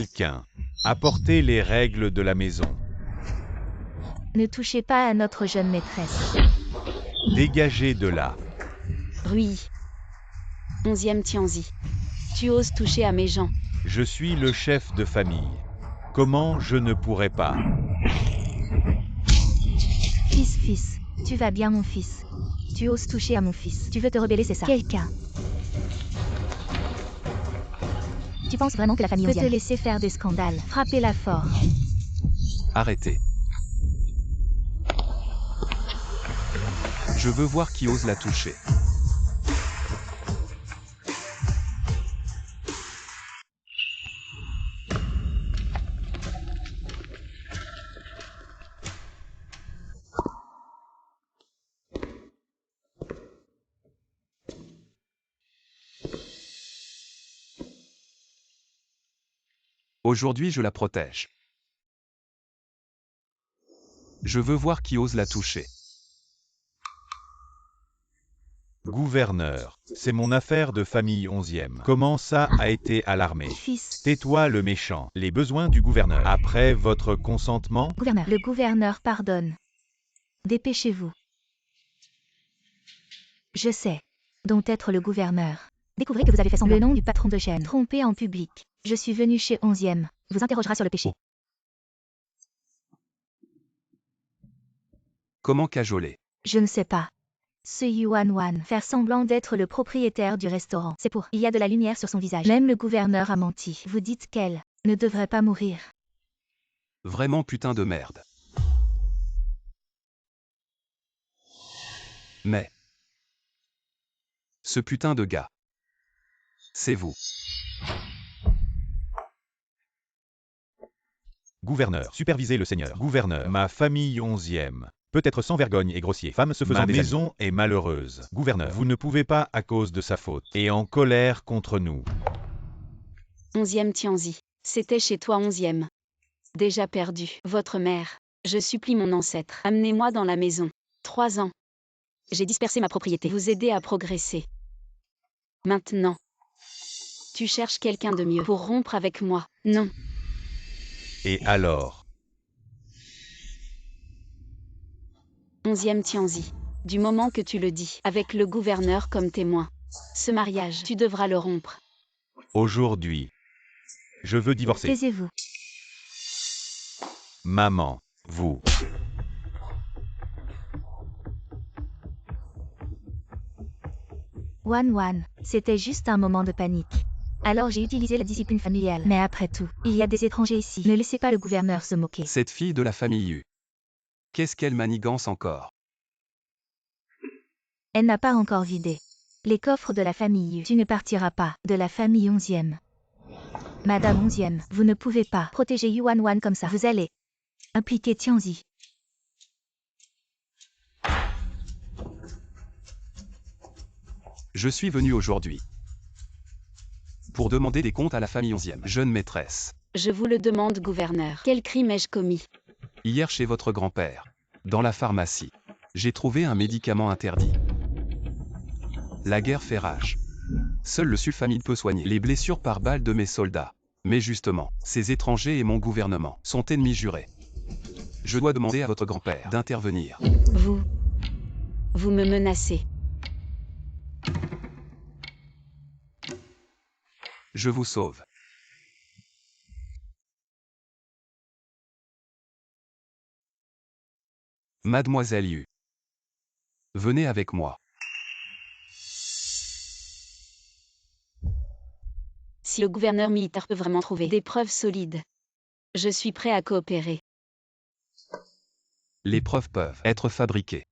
Quelqu'un. Apportez les règles de la maison. Ne touchez pas à notre jeune maîtresse. Dégagez de là. Rui. 11e Tianzi. Tu oses toucher à mes gens. Je suis le chef de famille. Comment je ne pourrais pas? Fils, tu vas bien mon fils. Tu oses toucher à mon fils. Tu veux te rebeller, c'est ça? Quelqu'un. Tu penses vraiment que la famille peut te laisser faire des scandales? Frappez-la fort. Arrêtez. Je veux voir qui ose la toucher. Aujourd'hui, je la protège. Je veux voir qui ose la toucher. Gouverneur, c'est mon affaire de famille 11e. Comment ça a été à l'armée? Fils. Tais-toi le méchant. Les besoins du gouverneur. Après votre consentement? Gouverneur. Le gouverneur pardonne. Dépêchez-vous. Je sais. Dont être le gouverneur. Découvrez que vous avez fait semblant. Le nom du patron de chaîne. Trompé en public. Je suis venu chez 11e. Vous interrogera sur le péché. Comment cajoler? Je ne sais pas. Ce Yuan Wan, faire semblant d'être le propriétaire du restaurant. C'est pour. Il y a de la lumière sur son visage. Même le gouverneur a menti. Vous dites qu'elle ne devrait pas mourir. Vraiment putain de merde. Mais... ce putain de gars. C'est vous. Gouverneur, supervisez le seigneur. Gouverneur, ma famille 11e. Peut-être sans vergogne et grossier. Femme se faisant des maison est malheureuse. Gouverneur, vous ne pouvez pas à cause de sa faute. Et en colère contre nous. 11e Tianzi. C'était chez toi 11e. Déjà perdu. Votre mère. Je supplie mon ancêtre. Amenez-moi dans la maison. 3 ans. J'ai dispersé ma propriété. Vous aider à progresser. Maintenant. Tu cherches quelqu'un de mieux pour rompre avec moi. Non. Et alors? 11e Tianzi. Du moment que tu le dis, avec le gouverneur comme témoin. Ce mariage, tu devras le rompre. Aujourd'hui. Je veux divorcer. Taisez-vous. Maman, vous. Wan, c'était juste un moment de panique. Alors j'ai utilisé la discipline familiale. Mais après tout, il y a des étrangers ici. Ne laissez pas le gouverneur se moquer. Cette fille de la famille U. Qu'est-ce qu'elle manigance encore? Elle n'a pas encore vidé les coffres de la famille U. Tu ne partiras pas de la famille 11e. Madame 11e, vous ne pouvez pas protéger Yuan Wan comme ça. Vous allez impliquer Tianzi. Je suis venu aujourd'hui pour demander des comptes à la famille 11e. Jeune maîtresse. Je vous le demande, gouverneur. Quel crime ai-je commis? Hier chez votre grand-père, dans la pharmacie, j'ai trouvé un médicament interdit. La guerre fait rage. Seul le sulfamide peut soigner les blessures par balle de mes soldats. Mais justement, ces étrangers et mon gouvernement sont ennemis jurés. Je dois demander à votre grand-père d'intervenir. Vous me menacez. Je vous sauve. Mademoiselle Yu. Venez avec moi. Si le gouverneur militaire peut vraiment trouver des preuves solides, je suis prêt à coopérer. Les preuves peuvent être fabriquées.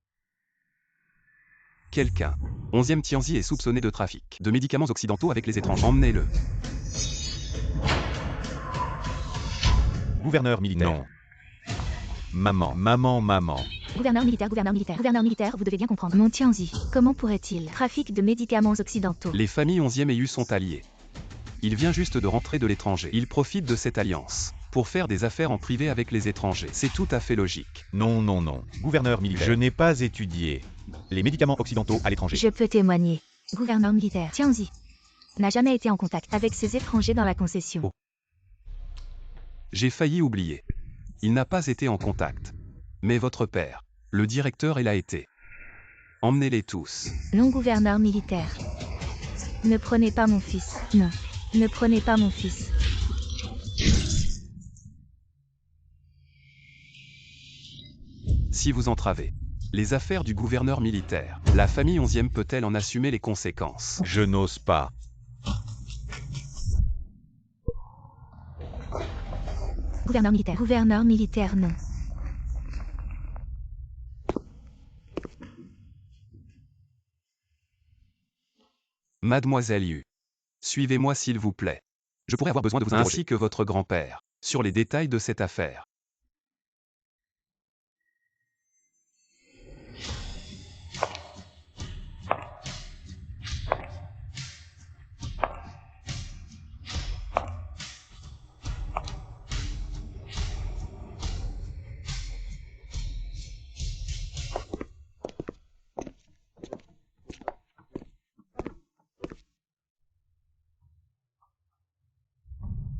Quelqu'un. 11e Tianzi est soupçonné de trafic de médicaments occidentaux avec les étrangers. Emmenez-le. Gouverneur militaire. Non. Maman. Gouverneur militaire, vous devez bien comprendre. Mon Tianzi, comment pourrait-il trafic de médicaments occidentaux? Les familles 11e et U sont alliées. Il vient juste de rentrer de l'étranger. Il profite de cette alliance pour faire des affaires en privé avec les étrangers. C'est tout à fait logique. Non. Gouverneur militaire. Je n'ai pas étudié les médicaments occidentaux à l'étranger. Je peux témoigner. Gouverneur militaire, Tianzi n'a jamais été en contact avec ces étrangers dans la concession. J'ai failli oublier. Il n'a pas été en contact. Mais votre père, le directeur, il a été. Emmenez-les tous. Non, gouverneur militaire. Ne prenez pas mon fils. Non. Ne prenez pas mon fils. Si vous entravez les affaires du gouverneur militaire, la famille 11e peut-elle en assumer les conséquences? Je n'ose pas. Gouverneur militaire. Gouverneur militaire, non. Mademoiselle Yu. Suivez-moi s'il vous plaît. Je pourrais avoir besoin de vous interroger. Ainsi que votre grand-père, sur les détails de cette affaire.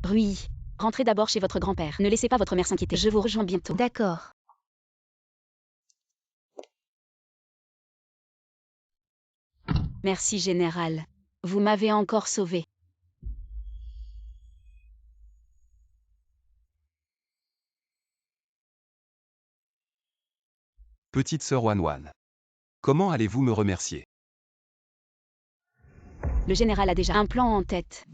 Rui, rentrez d'abord chez votre grand-père. Ne laissez pas votre mère s'inquiéter. Je vous rejoins bientôt. D'accord. Merci, général. Vous m'avez encore sauvé. Petite sœur Wanwan. Comment allez-vous me remercier? Le général a déjà un plan en tête.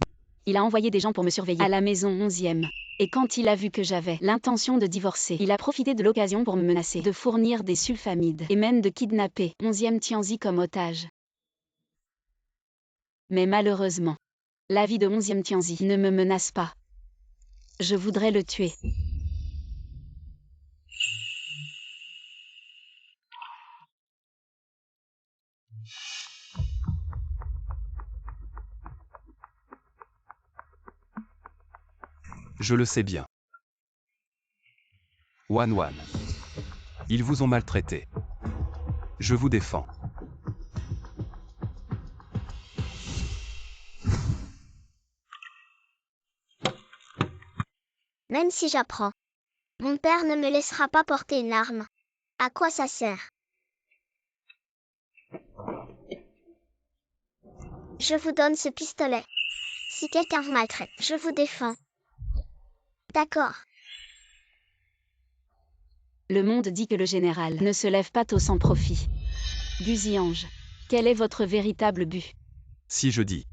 Il a envoyé des gens pour me surveiller à la maison 11e. Et quand il a vu que j'avais l'intention de divorcer, il a profité de l'occasion pour me menacer de fournir des sulfamides et même de kidnapper 11e Tianzi comme otage. Mais malheureusement, la vie de 11e Tianzi ne me menace pas. Je voudrais le tuer. Je le sais bien. Wanwan. Ils vous ont maltraité. Je vous défends. Même si j'apprends, mon père ne me laissera pas porter une arme. À quoi ça sert? Je vous donne ce pistolet. Si quelqu'un vous maltraite, je vous défends. D'accord. Le monde dit que le général ne se lève pas tôt sans profit. Guzy-Ange, quel est votre véritable but? Si je dis.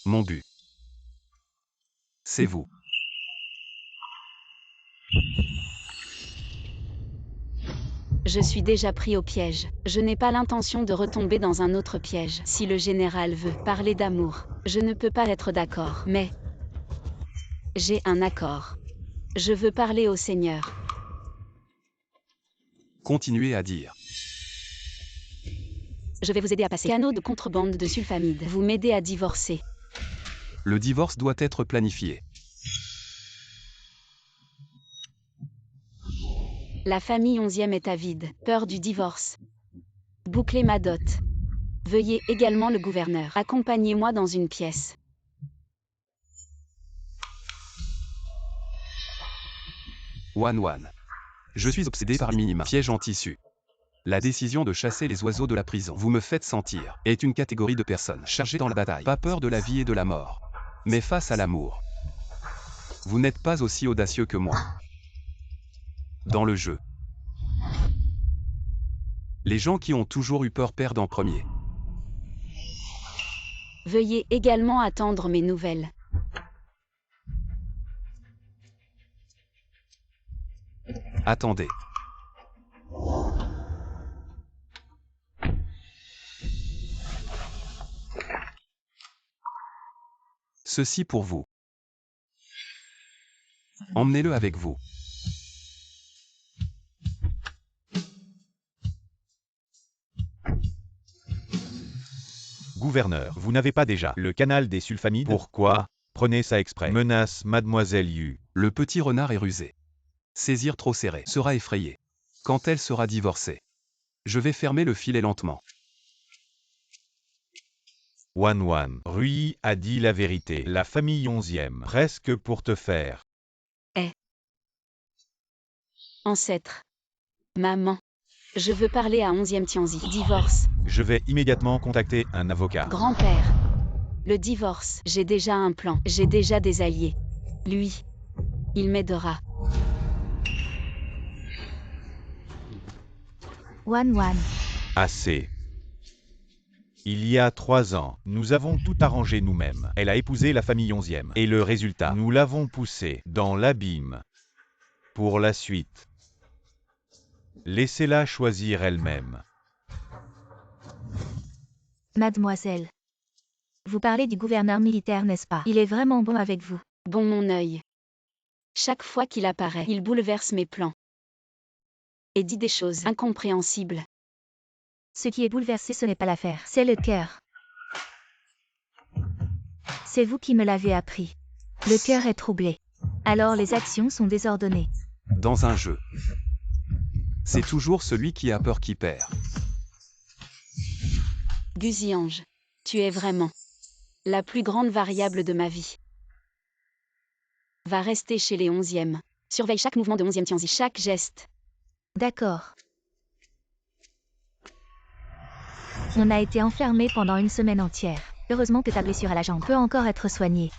Mon but. C'est vous. Je suis déjà pris au piège. Je n'ai pas l'intention de retomber dans un autre piège. Si le général veut parler d'amour, je ne peux pas être d'accord. Mais j'ai un accord. Je veux parler au Seigneur. Continuez à dire. Je vais vous aider à passer canaux de contrebande de sulfamides. Vous m'aidez à divorcer. Le divorce doit être planifié. La famille 11e est avide, peur du divorce. Bouclez ma dot. Veuillez également le gouverneur. Accompagnez-moi dans une pièce. Wanwan. Je suis obsédé par le minima. Piège en tissu. La décision de chasser les oiseaux de la prison, vous me faites sentir, est une catégorie de personnes chargées dans la bataille. Pas peur de la vie et de la mort. Mais face à l'amour. Vous n'êtes pas aussi audacieux que moi. Dans le jeu. Les gens qui ont toujours eu peur perdent en premier. Veuillez également attendre mes nouvelles. Attendez. Ceci pour vous. Emmenez-le avec vous. Gouverneur, vous n'avez pas déjà le canal des sulfamides? Pourquoi? Prenez ça exprès. Menace Mademoiselle Yu. Le petit renard est rusé. Saisir trop serré sera effrayé. Quand elle sera divorcée. Je vais fermer le filet lentement. Wan. Rui a dit la vérité. La famille 11e. Presque pour te faire. Ancêtre. Maman. Je veux parler à 11e Tianzi. Divorce. Je vais immédiatement contacter un avocat. Grand-père. Le divorce. J'ai déjà un plan. J'ai déjà des alliés. Lui. Il m'aidera. Wan. Assez. Il y a 3 ans, nous avons tout arrangé nous-mêmes. Elle a épousé la famille 11e. Et le résultat, nous l'avons poussée dans l'abîme. Pour la suite, laissez-la choisir elle-même. Mademoiselle. Vous parlez du gouverneur militaire, n'est-ce pas? Il est vraiment bon avec vous. Bon mon œil. Chaque fois qu'il apparaît, il bouleverse mes plans. Et dit des choses incompréhensibles. Ce qui est bouleversé, ce n'est pas l'affaire, c'est le cœur. C'est vous qui me l'avez appris. Le cœur est troublé. Alors les actions sont désordonnées. Dans un jeu, c'est toujours celui qui a peur qui perd. Guzy-Ange. Tu es vraiment la plus grande variable de ma vie. Va rester chez les 11e. Surveille chaque mouvement de 11e Tianzi, chaque geste. D'accord. On a été enfermé pendant une semaine entière. Heureusement que ta blessure à la jambe peut encore être soignée.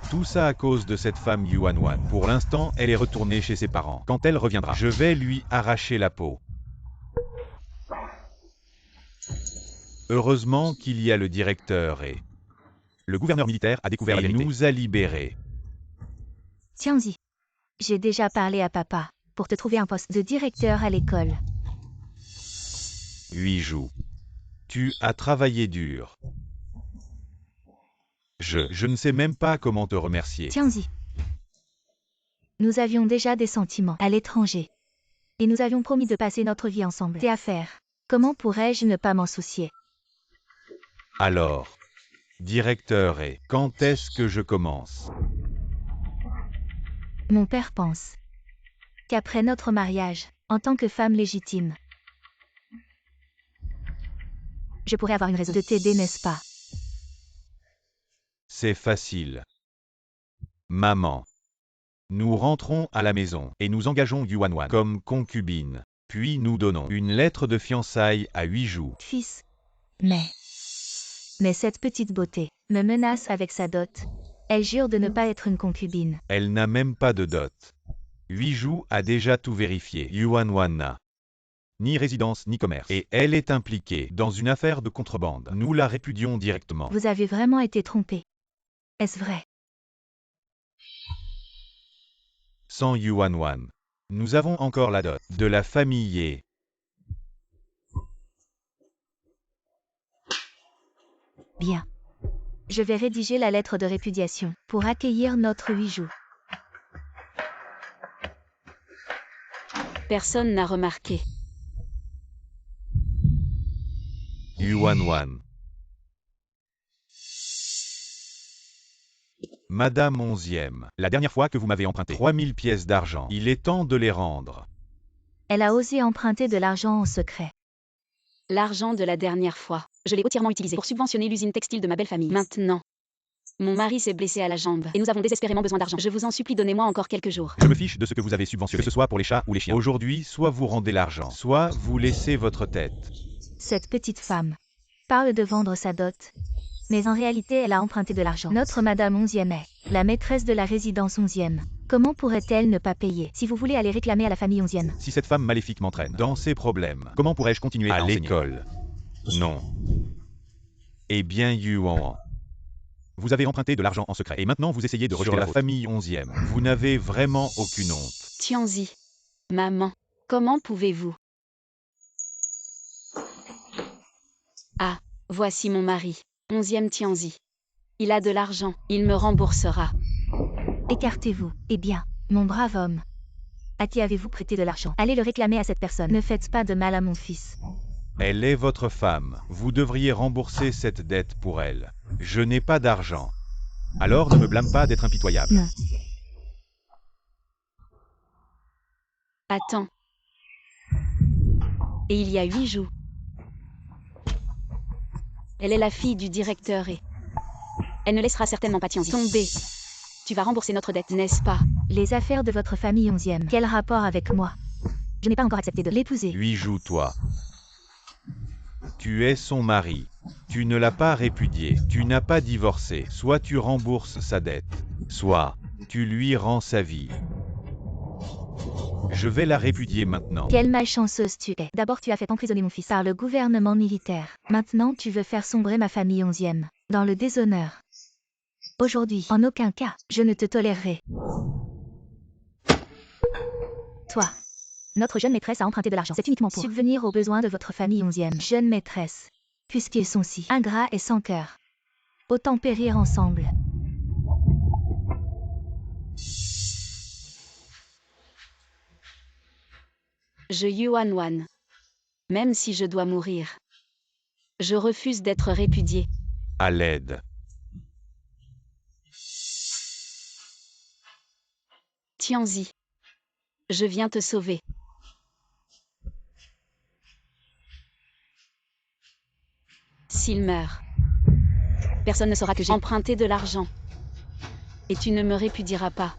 Tout ça à cause de cette femme Yuan. Pour l'instant, elle est retournée chez ses parents. Quand elle reviendra, je vais lui arracher la peau. Heureusement qu'il y a le directeur et... Le gouverneur militaire a découvert la vérité. Il nous a libérés. Tianzi. J'ai déjà parlé à papa pour te trouver un poste de directeur à l'école. 8 jours. Tu as travaillé dur. Je ne sais même pas comment te remercier. Tianzi. Nous avions déjà des sentiments à l'étranger. Et nous avions promis de passer notre vie ensemble. C'est à faire. Comment pourrais-je ne pas m'en soucier? Alors, directeur et quand est-ce que je commence? Mon père pense qu'après notre mariage, en tant que femme légitime, je pourrais avoir une raison de t'aider, n'est-ce pas? C'est facile. Maman. Nous rentrons à la maison et nous engageons Yuan comme concubine. Puis nous donnons une lettre de fiançailles à 8 jours. Fils. Mais cette petite beauté me menace avec sa dot. Elle jure de ne pas être une concubine. Elle n'a même pas de dot. 8 jours a déjà tout vérifié. Yuan n'a ni résidence ni commerce. Et elle est impliquée dans une affaire de contrebande. Nous la répudions directement. Vous avez vraiment été trompé. Est-ce vrai? Sans Yuan, nous avons encore la dot de la famille et... Bien. Je vais rédiger la lettre de répudiation pour accueillir notre 8 jours. Personne n'a remarqué. Yuan. Madame 11e, la dernière fois que vous m'avez emprunté 3000 pièces d'argent, il est temps de les rendre. Elle a osé emprunter de l'argent en secret. L'argent de la dernière fois, je l'ai entièrement utilisé pour subventionner l'usine textile de ma belle famille. Maintenant, mon mari s'est blessé à la jambe et nous avons désespérément besoin d'argent. Je vous en supplie, donnez-moi encore quelques jours. Je me fiche de ce que vous avez subventionné, que ce soit pour les chats ou les chiens. Aujourd'hui, soit vous rendez l'argent, soit vous laissez votre tête. Cette petite femme parle de vendre sa dot. Mais en réalité, elle a emprunté de l'argent. Notre Madame 11e est la maîtresse de la résidence 11e. Comment pourrait-elle ne pas payer si vous voulez aller réclamer à la famille 11e? Si cette femme maléfique m'entraîne dans ses problèmes, comment pourrais-je continuer à l'école? Non. Eh bien, Yuan. Vous avez emprunté de l'argent en secret et maintenant vous essayez de rejeter la famille 11e. Vous n'avez vraiment aucune honte. Tianzi. Maman. Comment pouvez-vous? Ah, voici mon mari. 11e Tianzi. Il a de l'argent, il me remboursera. Écartez-vous. Eh bien, mon brave homme. À qui avez-vous prêté de l'argent? Allez le réclamer à cette personne. Ne faites pas de mal à mon fils. Elle est votre femme. Vous devriez rembourser cette dette pour elle. Je n'ai pas d'argent. Alors ne me blâme pas d'être impitoyable. Non. Attends. Et il y a 8 jours. Elle est la fille du directeur et... Elle ne laissera certainement pas Tianzi tomber. Tu vas rembourser notre dette, n'est-ce pas? Les affaires de votre famille 11e. Quel rapport avec moi? Je n'ai pas encore accepté de l'épouser. Lui joue-toi. Tu es son mari. Tu ne l'as pas répudié. Tu n'as pas divorcé. Soit tu rembourses sa dette, soit tu lui rends sa vie. Je vais la répudier maintenant. Quelle malchanceuse tu es. D'abord tu as fait emprisonner mon fils par le gouvernement militaire. Maintenant tu veux faire sombrer ma famille 11e. Dans le déshonneur. Aujourd'hui, en aucun cas, je ne te tolérerai. Toi. Notre jeune maîtresse a emprunté de l'argent. C'est uniquement pour subvenir aux besoins de votre famille 11e. Jeune maîtresse. Puisqu'ils sont si ingrats et sans cœur. Autant périr ensemble. Je Yuan Wan. Même si je dois mourir. Je refuse d'être répudié. À l'aide. Tianzi. Je viens te sauver. S'il meurt, personne ne saura que j'ai emprunté de l'argent. Et tu ne me répudieras pas.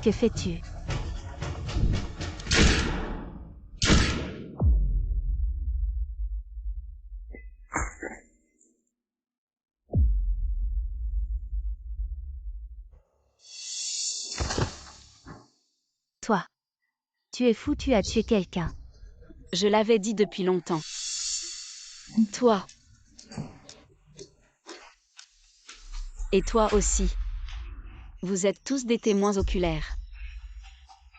Que fais-tu? Toi. Tu es fou, tu as tué quelqu'un. Je l'avais dit depuis longtemps. Toi. Et toi aussi. Vous êtes tous des témoins oculaires.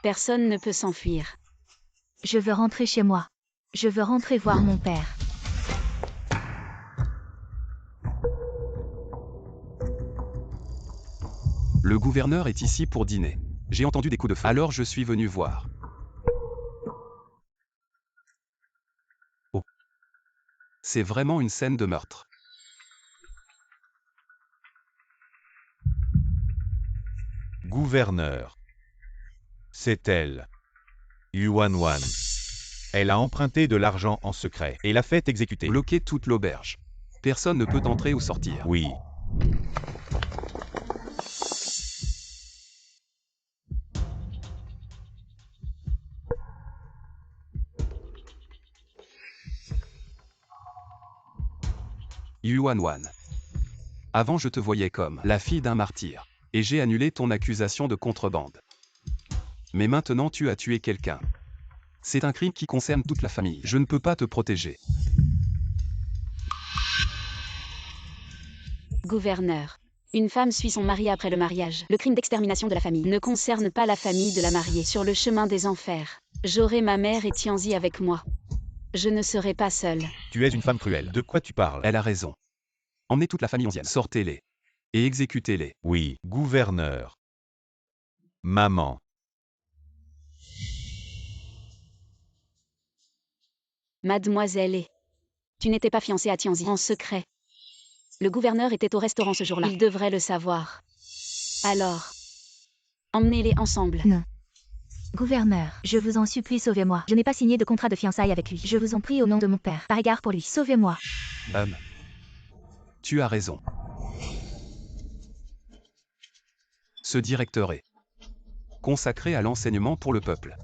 Personne ne peut s'enfuir. Je veux rentrer chez moi. Je veux rentrer voir mon père. Le gouverneur est ici pour dîner. J'ai entendu des coups de feu. Alors je suis venu voir. Oh. C'est vraiment une scène de meurtre. Gouverneur. C'est elle. Yuan Wan. Elle a emprunté de l'argent en secret et l'a fait exécuter. Bloquer toute l'auberge. Personne ne peut entrer ou sortir. Oui. Yuan Wan. Avant je te voyais comme la fille d'un martyr. Et j'ai annulé ton accusation de contrebande. Mais maintenant tu as tué quelqu'un. C'est un crime qui concerne toute la famille. Je ne peux pas te protéger. Gouverneur. Une femme suit son mari après le mariage. Le crime d'extermination de la famille ne concerne pas la famille de la mariée. Sur le chemin des enfers, j'aurai ma mère et Tianzi avec moi. Je ne serai pas seule. Tu es une femme cruelle. De quoi tu parles? Elle a raison. Emmenez toute la famille 11e. Sortez-les. Et exécutez-les. Oui, gouverneur. Maman. Mademoiselle et... Tu n'étais pas fiancée à Tianzi en secret. Le gouverneur était au restaurant ce jour-là. Il devrait le savoir. Alors, emmenez-les ensemble. Non. Gouverneur, je vous en supplie, sauvez-moi. Je n'ai pas signé de contrat de fiançailles avec lui. Je vous en prie au nom de mon père. Par égard pour lui, sauvez-moi. Tu as raison. Ce directeur est consacré à l'enseignement pour le peuple.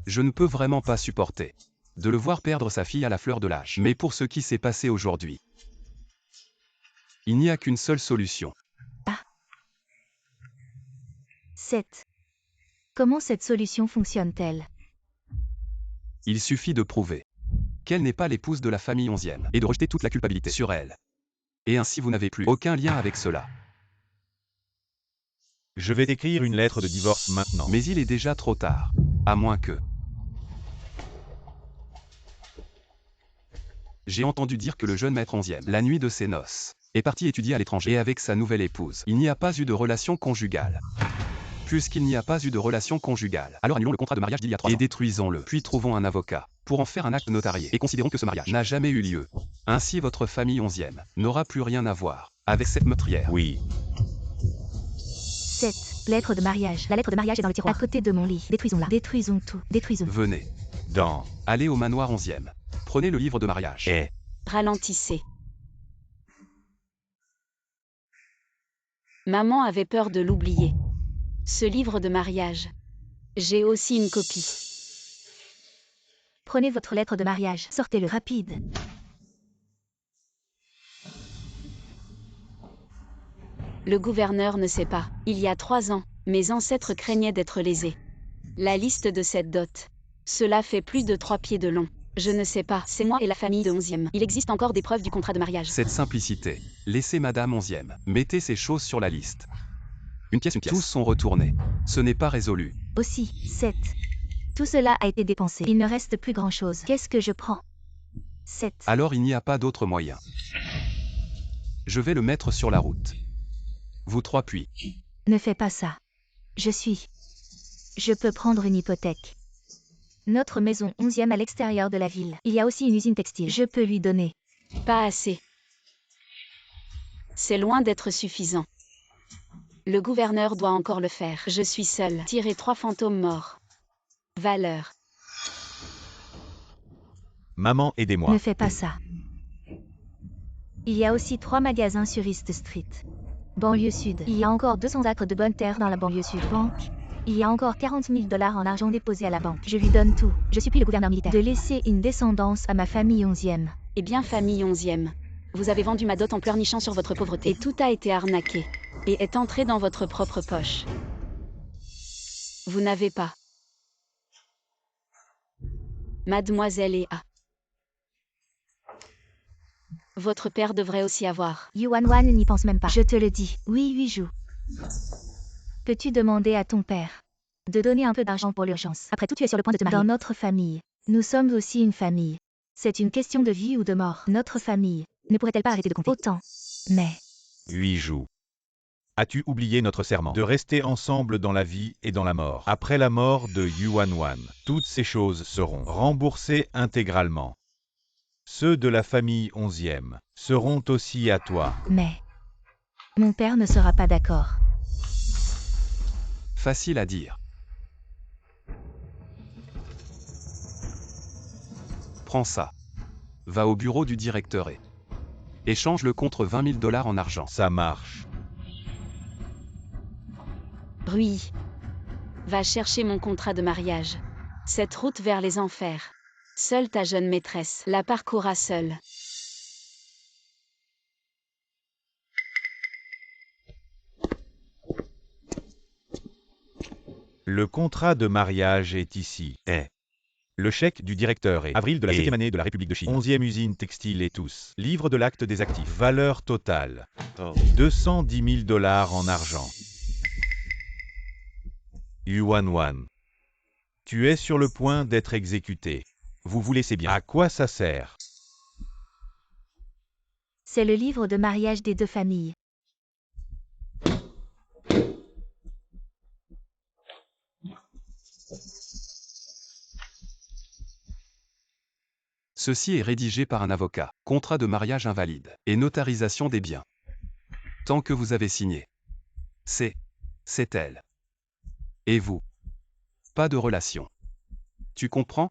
Je ne peux vraiment pas supporter de le voir perdre sa fille à la fleur de l'âge. Mais pour ce qui s'est passé aujourd'hui, il n'y a qu'une seule solution. Ah. 7. Comment cette solution fonctionne-t-elle? Il suffit de prouver qu'elle n'est pas l'épouse de la famille 11e et de rejeter toute la culpabilité sur elle. Et ainsi vous n'avez plus aucun lien avec cela. Je vais t'écrire une lettre de divorce maintenant. Mais il est déjà trop tard. À moins que... J'ai entendu dire que le jeune maître 11e, la nuit de ses noces, est parti étudier à l'étranger et avec sa nouvelle épouse. Il n'y a pas eu de relation conjugale. Puisqu'il n'y a pas eu de relation conjugale, alors annulons le contrat de mariage d'il y a 3 ans. Et détruisons-le. Puis trouvons un avocat pour en faire un acte notarié. Et considérons que ce mariage n'a jamais eu lieu. Ainsi votre famille 11e n'aura plus rien à voir avec cette meurtrière. Oui. 7. Lettre de mariage. La lettre de mariage est dans le tiroir. À côté de mon lit. Détruisons-la. Détruisons tout. Détruisons. Venez. Dans. Allez au manoir 11e. Prenez le livre de mariage. Et. Ralentissez. Maman avait peur de l'oublier. Ce livre de mariage. J'ai aussi une copie. Prenez votre lettre de mariage. Sortez-le rapide. Le gouverneur ne sait pas. Il y a 3 ans, mes ancêtres craignaient d'être lésés. La liste de cette dot. Cela fait plus de 3 pieds de long. Je ne sais pas, c'est moi et la famille de 11e. Il existe encore des preuves du contrat de mariage. Cette simplicité. Laissez Madame 11e. Mettez ces choses sur la liste. Une pièce. Tous sont retournés. Ce n'est pas résolu. Aussi, 7. Tout cela a été dépensé. Il ne reste plus grand-chose. Qu'est-ce que je prends? 7. Alors il n'y a pas d'autre moyen. Je vais le mettre sur la route. Vous 3 puis. Ne fais pas ça. Je peux prendre une hypothèque. Notre maison 11e à l'extérieur de la ville. Il y a aussi une usine textile. Je peux lui donner. Pas assez. C'est loin d'être suffisant. Le gouverneur doit encore le faire. Je suis seule. Tirer 3 fantômes morts. Valeur. Maman, aidez-moi. Ne fais pas ça. Il y a aussi 3 magasins sur East Street. Banlieue sud. Il y a encore 200 acres de bonne terre dans la banlieue sud. Banque. Il y a encore 40 000 $ en argent déposé à la banque. Je lui donne tout. Je supplie le gouverneur militaire de laisser une descendance à ma famille 11e. Eh bien, famille 11e. Vous avez vendu ma dot en pleurnichant sur votre pauvreté. Et tout a été arnaqué. Et est entré dans votre propre poche. Vous n'avez pas. Mademoiselle Ea. Votre père devrait aussi avoir. Yuan Wan n'y pense même pas. Je te le dis. Oui, 8 jours. Peux-tu demander à ton père de donner un peu d'argent pour l'urgence? Après tout, tu es sur le point de te marier. Dans notre famille, nous sommes aussi une famille. C'est une question de vie ou de mort. Notre famille ne pourrait-elle pas arrêter de compter autant? Mais 8 jours. As-tu oublié notre serment de rester ensemble dans la vie et dans la mort? Après la mort de Yuan Wan, toutes ces choses seront remboursées intégralement. Ceux de la famille 11e seront aussi à toi. mon père ne sera pas d'accord. Facile à dire. Prends ça. Va au bureau du directeur et échange-le contre 20 000 $ en argent. Ça marche. Rui. Va chercher mon contrat de mariage. Cette route vers les enfers. Seule ta jeune maîtresse la parcourra seule. Le contrat de mariage est ici. Le chèque du directeur est avril de la 7e année de la République de Chine. 11e usine textile et tous. Livre de l'acte des actifs. Valeur totale. 210 000 $ en argent. Yuan Wan. Tu es sur le point d'être exécuté. Vous vous laissez bien. À quoi ça sert? C'est le livre de mariage des 2 familles. Ceci est rédigé par un avocat. Contrat de mariage invalide. Et notarisation des biens. Tant que vous avez signé. C'est elle. Et vous. Pas de relation. Tu comprends?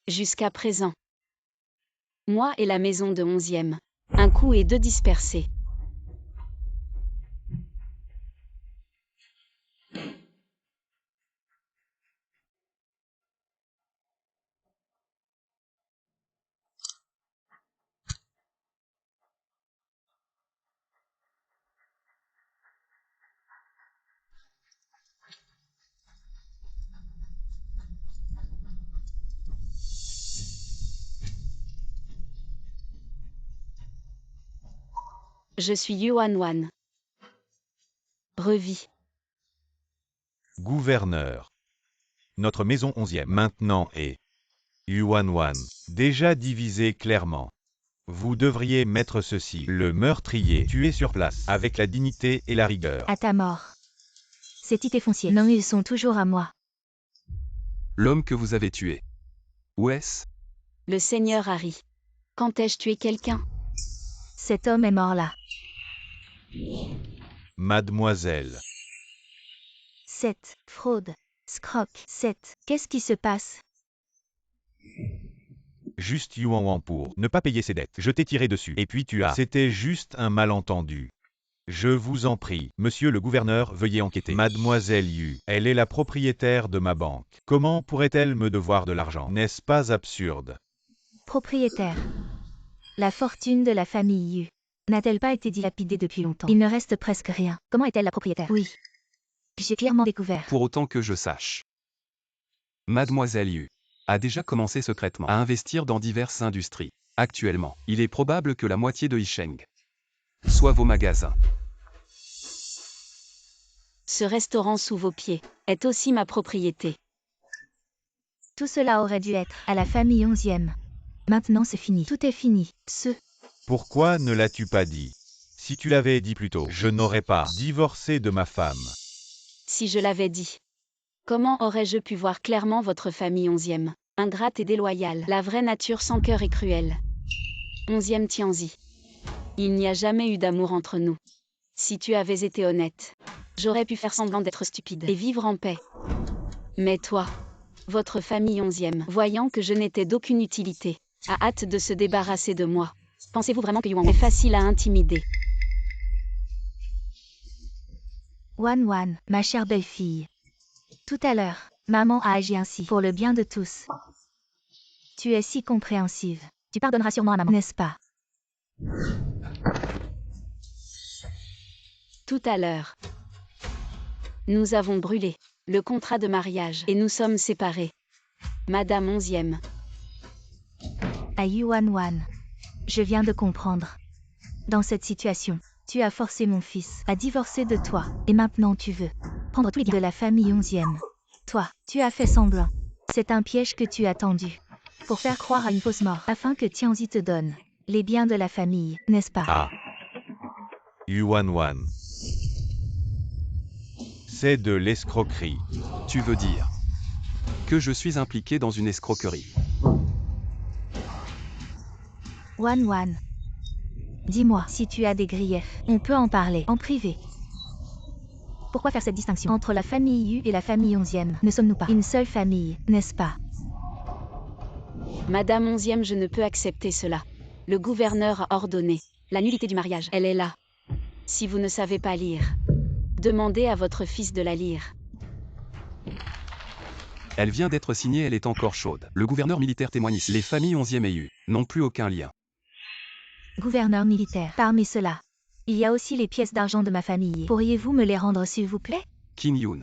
Jusqu'à présent. Moi et la maison de 11e. Un coup et 2 dispersés. Je suis Yuan Wan. Revis. Gouverneur. Notre maison 11e maintenant est Yuan Wan. Déjà divisé clairement. Vous devriez mettre ceci. Le meurtrier, tué sur place, avec la dignité et la rigueur. À ta mort. Ces titres fonciers. Non, ils sont toujours à moi. L'homme que vous avez tué. Où est-ce? Le seigneur Harry. Quand ai-je tué quelqu'un? Cet homme est mort là. Mademoiselle. 7. Fraude. Scroc. 7. Qu'est-ce qui se passe? Juste Yuan pour ne pas payer ses dettes. Je t'ai tiré dessus. Et puis tu as. C'était juste un malentendu. Je vous en prie, monsieur le gouverneur, veuillez enquêter. Mademoiselle Yu, elle est la propriétaire de ma banque. Comment pourrait-elle me devoir de l'argent? N'est-ce pas absurde? Propriétaire. La fortune de la famille Yu n'a-t-elle pas été dilapidée depuis longtemps? Il ne reste presque rien. Comment est-elle la propriétaire? Oui. J'ai clairement découvert. Pour autant que je sache. Mademoiselle Yu a déjà commencé secrètement à investir dans diverses industries. Actuellement, il est probable que la moitié de Yisheng soit vos magasins. Ce restaurant sous vos pieds est aussi ma propriété. Tout cela aurait dû être à la famille 11e. Maintenant c'est fini. Tout est fini. Pourquoi ne l'as-tu pas dit? Si tu l'avais dit plus tôt, je n'aurais pas divorcé de ma femme. Si je l'avais dit. Comment aurais-je pu voir clairement votre famille 11e, ingrate et déloyale, la vraie nature sans cœur et cruelle? 11e Tianzi. Il n'y a jamais eu d'amour entre nous. Si tu avais été honnête, j'aurais pu faire semblant d'être stupide et vivre en paix. Mais toi, votre famille 11e, voyant que je n'étais d'aucune utilité, a hâte de se débarrasser de moi. Pensez-vous vraiment que Yuan est facile à intimider? Wan, ma chère belle-fille. Tout à l'heure, maman a agi ainsi pour le bien de tous. Tu es si compréhensive. Tu pardonneras sûrement à maman, n'est-ce pas? Tout à l'heure, nous avons brûlé le contrat de mariage et nous sommes séparés. Madame 11e. À Yuan. Je viens de comprendre. Dans cette situation, tu as forcé mon fils à divorcer de toi, et maintenant tu veux prendre tous les biens de la famille 11e. Toi, tu as fait semblant. C'est un piège que tu as tendu pour faire croire à une fausse mort, afin que Tianzi te donne les biens de la famille, n'est-ce pas? Ah. Yuan. C'est de l'escroquerie. Tu veux dire que je suis impliqué dans une escroquerie? Wan. Dis-moi, si tu as des griefs, on peut en parler en privé. Pourquoi faire cette distinction entre la famille Yu et la famille 11e? Ne sommes-nous pas une seule famille, n'est-ce pas? Madame 11e, je ne peux accepter cela. Le gouverneur a ordonné la nullité du mariage. Elle est là. Si vous ne savez pas lire, demandez à votre fils de la lire. Elle vient d'être signée, elle est encore chaude. Le gouverneur militaire témoigne ici. Les familles 11e et Yu n'ont plus aucun lien. Gouverneur militaire. Parmi ceux-là, il y a aussi les pièces d'argent de ma famille. Pourriez-vous me les rendre s'il vous plaît? Qin Yun.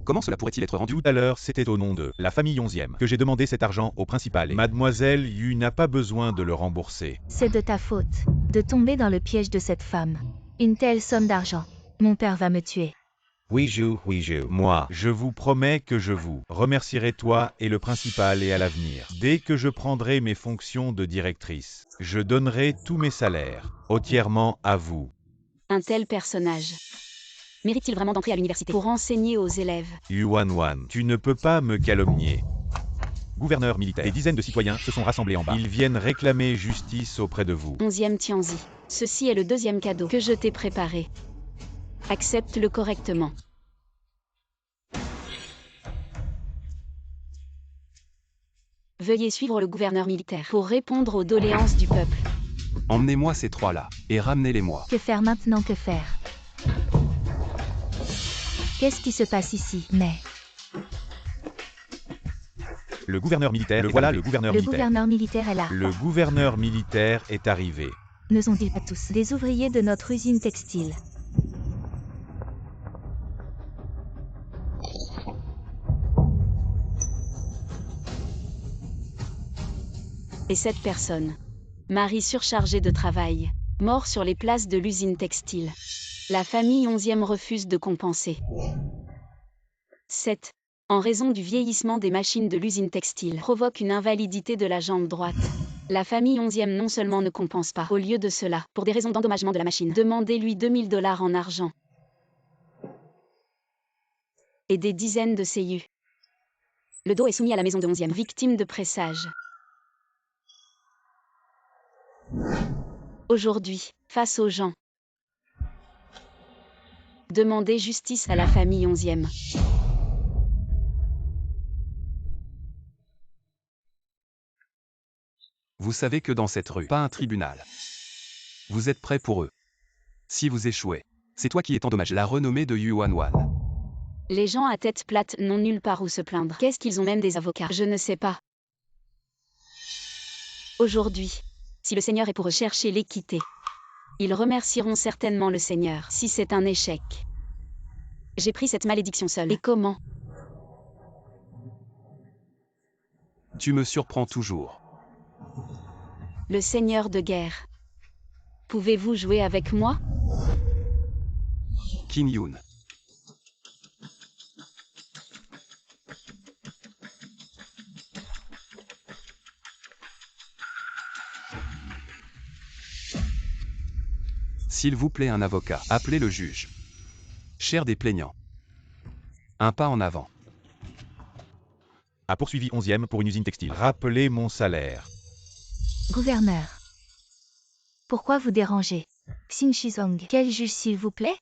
Comment cela pourrait-il être rendu? Tout à l'heure, c'était au nom de la famille 11e que j'ai demandé cet argent au principal. Et Mademoiselle Yu n'a pas besoin de le rembourser. C'est de ta faute de tomber dans le piège de cette femme. Une telle somme d'argent. Mon père va me tuer. Oui, moi, je vous promets que je vous remercierai toi et le principal et à l'avenir. Dès que je prendrai mes fonctions de directrice, je donnerai tous mes salaires, entièrement à vous. Un tel personnage mérite-t-il vraiment d'entrer à l'université pour enseigner aux élèves? Yuan, tu ne peux pas me calomnier. Gouverneur militaire, des dizaines de citoyens se sont rassemblés en bas. Ils viennent réclamer justice auprès de vous. 11e Tianzi. Ceci est le deuxième cadeau que je t'ai préparé. Accepte-le correctement. Veuillez suivre le gouverneur militaire pour répondre aux doléances du peuple. Emmenez-moi ces trois-là, et ramenez-les-moi. Que faire maintenant? Que faire? Qu'est-ce qui se passe ici? Mais Le gouverneur militaire, le gouverneur le militaire. gouverneur militaire est là. Le gouverneur militaire est arrivé. Ne sont-ils pas tous des ouvriers de notre usine textile? Et cette personne, Marie surchargée de travail, mort sur les places de l'usine textile. La famille 11e refuse de compenser. 7. En raison du vieillissement des machines de l'usine textile, provoque une invalidité de la jambe droite. La famille 11e non seulement ne compense pas, au lieu de cela, pour des raisons d'endommagement de la machine, demandez-lui 2000 $ en argent. Et des dizaines de CU. Le dos est soumis à la maison de 11e, victime de pressage. Aujourd'hui, face aux gens, demandez justice à la famille 11e. Vous savez que dans cette rue, pas un tribunal. Vous êtes prêts pour eux. Si vous échouez, c'est toi qui es endommagé. La renommée de Yuan. Les gens à tête plate n'ont nulle part où se plaindre. Qu'est-ce qu'ils ont même des avocats? Je ne sais pas. Aujourd'hui, si le Seigneur est pour rechercher l'équité, ils remercieront certainement le Seigneur. Si c'est un échec, j'ai pris cette malédiction seule. Et comment? Tu me surprends toujours. Le Seigneur de guerre. Pouvez-vous jouer avec moi? Qin Yun. S'il vous plaît, un avocat, appelez le juge. Cher des plaignants. Un pas en avant. A poursuivi 11e pour une usine textile. Rappelez mon salaire. Gouverneur. Pourquoi vous dérangez? Xin Shizong. Quel juge s'il vous plaît?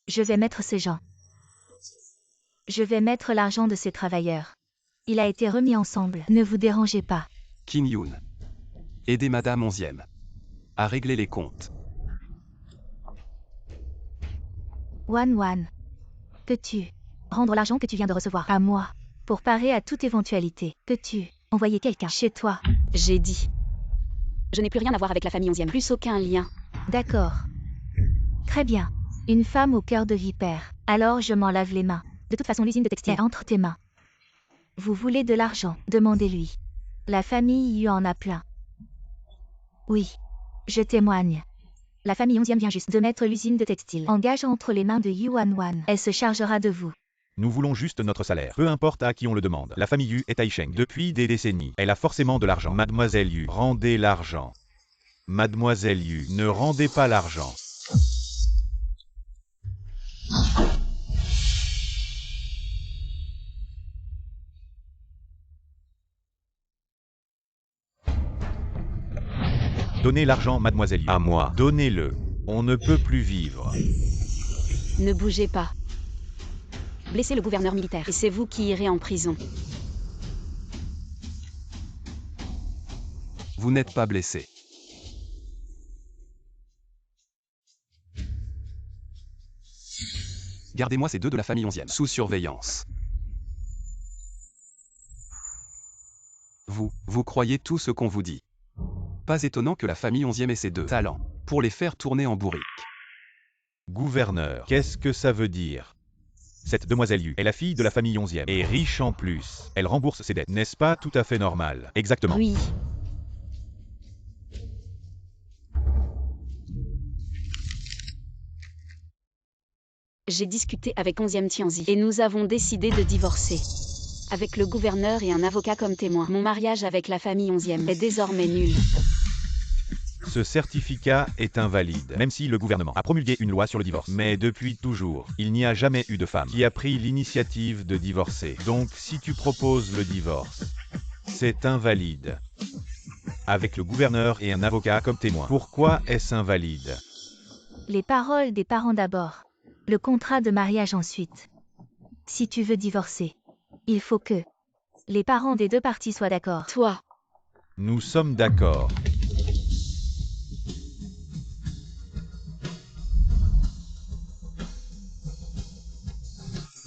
Je vais mettre ces gens. Je vais mettre l'argent de ces travailleurs. Il a été remis ensemble. Ne vous dérangez pas. Qin Yun. Aidez Madame 11e à régler les comptes. Wan. Peux-tu rendre l'argent que tu viens de recevoir à moi? Pour parer à toute éventualité, peux-tu envoyer quelqu'un chez toi? J'ai dit. Je n'ai plus rien à voir avec la famille 11e. Plus aucun lien. D'accord. Très bien. Une femme au cœur de vipère. Alors je m'en lave les mains. De toute façon, l'usine de textile est entre tes mains. Vous voulez de l'argent? Demandez-lui. La famille Yu en a plein. Oui. Je témoigne. La famille 11e vient juste de mettre l'usine de textile en gage entre les mains de Yuan. Elle se chargera de vous. Nous voulons juste notre salaire. Peu importe à qui on le demande. La famille Yu est à Isheng depuis des décennies. Elle a forcément de l'argent. Mademoiselle Yu, rendez l'argent. Mademoiselle Yu, ne rendez pas l'argent. Donnez l'argent, mademoiselle Yu. À moi. Donnez-le. On ne peut plus vivre. Ne bougez pas. Blessez le gouverneur militaire. Et c'est vous qui irez en prison. Vous n'êtes pas blessé. Gardez-moi ces deux de la famille 11e sous surveillance. Vous croyez tout ce qu'on vous dit. Pas étonnant que la famille 11e ait ces deux talents pour les faire tourner en bourrique. Gouverneur, qu'est-ce que ça veut dire? Cette demoiselle Yu est la fille de la famille 11e et riche en plus. Elle rembourse ses dettes, n'est-ce pas tout à fait normal? Exactement. Oui. J'ai discuté avec 11e Tianzi et nous avons décidé de divorcer. Avec le gouverneur et un avocat comme témoin, mon mariage avec la famille 11e est désormais nul. Ce certificat est invalide, même si le gouvernement a promulgué une loi sur le divorce. Mais depuis toujours, il n'y a jamais eu de femme qui a pris l'initiative de divorcer. Donc si tu proposes le divorce, c'est invalide. Avec le gouverneur et un avocat comme témoin. Pourquoi est-ce invalide? Les paroles des parents d'abord. Le contrat de mariage ensuite. Si tu veux divorcer, il faut que les parents des deux parties soient d'accord. Toi, Nous sommes d'accord.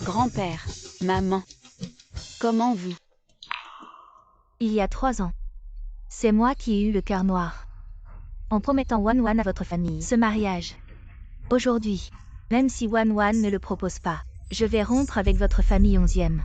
grand-père, maman, comment vous? Il y a 3 ans. C'est moi qui ai eu le cœur noir. En promettant Wan à votre famille ce mariage. Aujourd'hui, même si Wan ne le propose pas, je vais rompre avec votre famille 11e.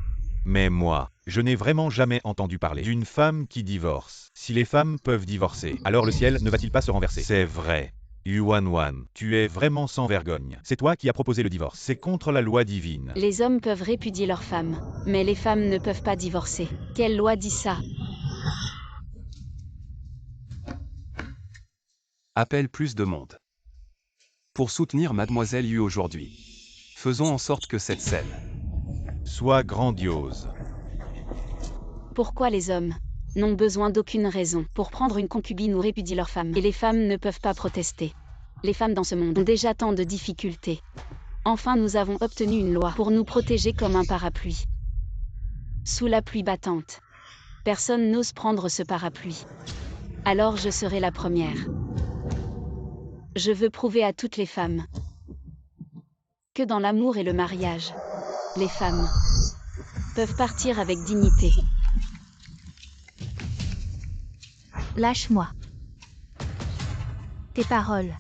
Mais moi, je n'ai vraiment jamais entendu parler d'une femme qui divorce. Si les femmes peuvent divorcer, alors le ciel ne va-t-il pas se renverser? C'est vrai. Yuan, tu es vraiment sans vergogne. C'est toi qui as proposé le divorce. C'est contre la loi divine. Les hommes peuvent répudier leurs femmes, mais les femmes ne peuvent pas divorcer. Quelle loi dit ça? Appelle plus de monde. Pour soutenir Mademoiselle Yu aujourd'hui. Faisons en sorte que cette scène soit grandiose. Pourquoi les hommes n'ont besoin d'aucune raison pour prendre une concubine ou répudier leur femme, et les femmes ne peuvent pas protester. Les femmes dans ce monde ont déjà tant de difficultés. Enfin, nous avons obtenu une loi pour nous protéger comme un parapluie. Sous la pluie battante. Personne n'ose prendre ce parapluie. Alors je serai la première. Je veux prouver à toutes les femmes que dans l'amour et le mariage, les femmes peuvent partir avec dignité. Lâche-moi. Tes paroles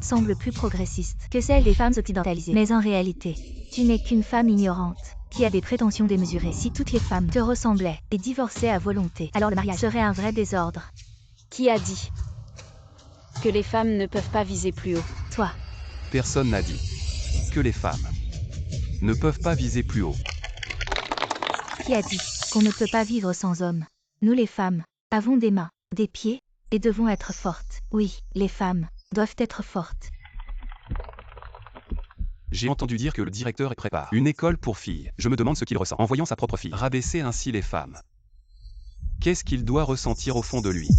semblent plus progressistes que celles des femmes occidentalisées. Mais en réalité, tu n'es qu'une femme ignorante, qui a des prétentions démesurées. Si toutes les femmes te ressemblaient et divorçaient à volonté, alors le mariage serait un vrai désordre. Qui a dit que les femmes ne peuvent pas viser plus haut? Toi. Personne n'a dit que les femmes ne peuvent pas viser plus haut. Qui a dit qu'on ne peut pas vivre sans hommes? Nous les femmes avons des mains, des pieds, et devons être fortes. Oui, les femmes doivent être fortes. J'ai entendu dire que le directeur prépare une école pour filles. Je me demande ce qu'il ressent en voyant sa propre fille rabaisser ainsi les femmes. Qu'est-ce qu'il doit ressentir au fond de lui?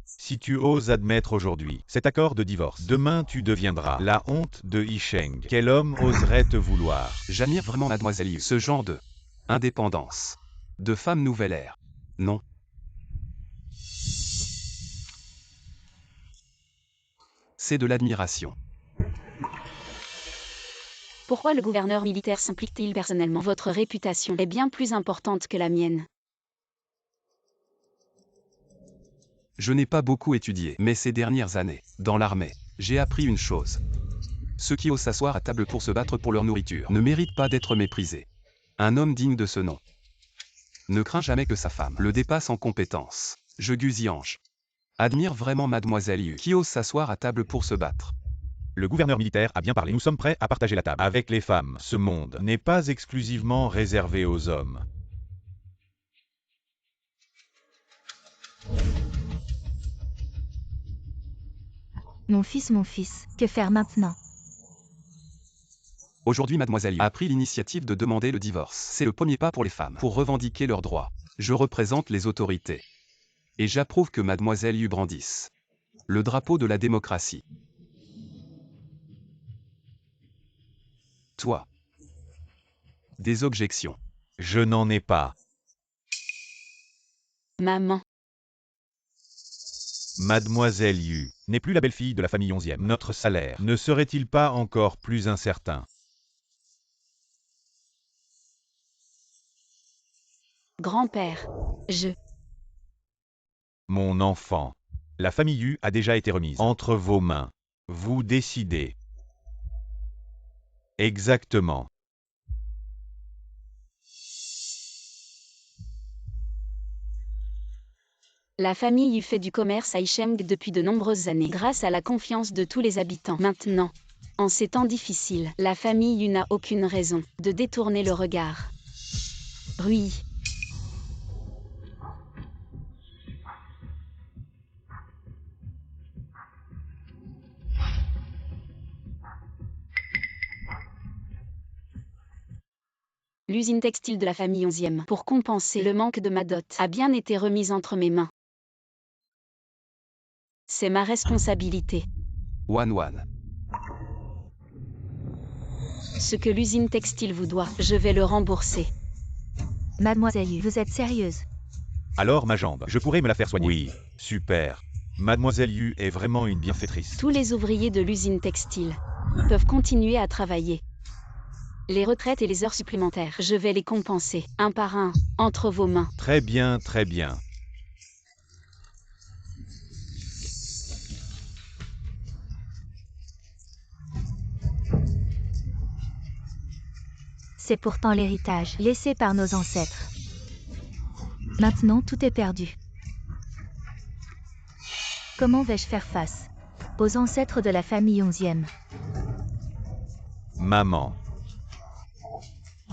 Si tu oses admettre aujourd'hui cet accord de divorce, demain tu deviendras la honte de Yisheng. Quel homme oserait te vouloir? J'admire vraiment Mademoiselle Yu. Ce genre de indépendance, de femme nouvelle ère. Non. C'est de l'admiration. Pourquoi le gouverneur militaire s'implique-t-il personnellement? Votre réputation est bien plus importante que la mienne. Je n'ai pas beaucoup étudié, mais ces dernières années, dans l'armée, j'ai appris une chose. Ceux qui osent s'asseoir à table pour se battre pour leur nourriture ne méritent pas d'être méprisés. Un homme digne de ce nom ne craint jamais que sa femme le dépasse en compétences. Je Guziange admire vraiment Mademoiselle Yu, qui ose s'asseoir à table pour se battre. Le gouverneur militaire a bien parlé. Nous sommes prêts à partager la table avec les femmes. Ce monde n'est pas exclusivement réservé aux hommes. Mon fils, que faire maintenant? Aujourd'hui, Mademoiselle Yu a pris l'initiative de demander le divorce. C'est le premier pas pour les femmes, pour revendiquer leurs droits. Je représente les autorités. Et j'approuve que Mademoiselle Yu brandisse le drapeau de la démocratie. Toi. Des objections? Je n'en ai pas. Maman. Mademoiselle Yu n'est plus la belle-fille de la famille 11e. Notre salaire ne serait-il pas encore plus incertain? Grand-père, Mon enfant, la famille Yu a déjà été remise entre vos mains. Vous décidez. Exactement. La famille Yu fait du commerce à Yisheng depuis de nombreuses années, grâce à la confiance de tous les habitants. Maintenant, en ces temps difficiles, la famille Yu n'a aucune raison de détourner le regard. Oui. L'usine textile de la famille 11e, pour compenser le manque de ma dot, a bien été remise entre mes mains. C'est ma responsabilité. Wan. Ce que l'usine textile vous doit, je vais le rembourser. Mademoiselle Yu, vous êtes sérieuse? Alors ma jambe, je pourrais me la faire soigner. Oui, super. Mademoiselle Yu est vraiment une bienfaitrice. Tous les ouvriers de l'usine textile peuvent continuer à travailler. Les retraites et les heures supplémentaires, je vais les compenser, un par un, entre vos mains. Très bien, très bien. C'est pourtant l'héritage laissé par nos ancêtres. Maintenant, tout est perdu. Comment vais-je faire face aux ancêtres de la famille 11e? Maman.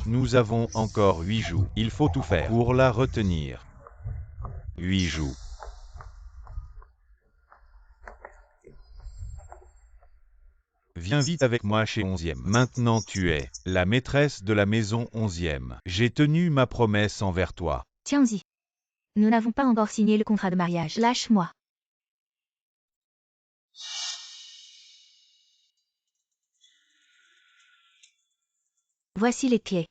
Nous avons encore 8 jours. Il faut tout faire pour la retenir. Huijou. Viens vite avec moi chez 11e. Maintenant tu es la maîtresse de la maison 11e. J'ai tenu ma promesse envers toi. Tiens-y. Nous n'avons pas encore signé le contrat de mariage. Lâche-moi. Voici les clés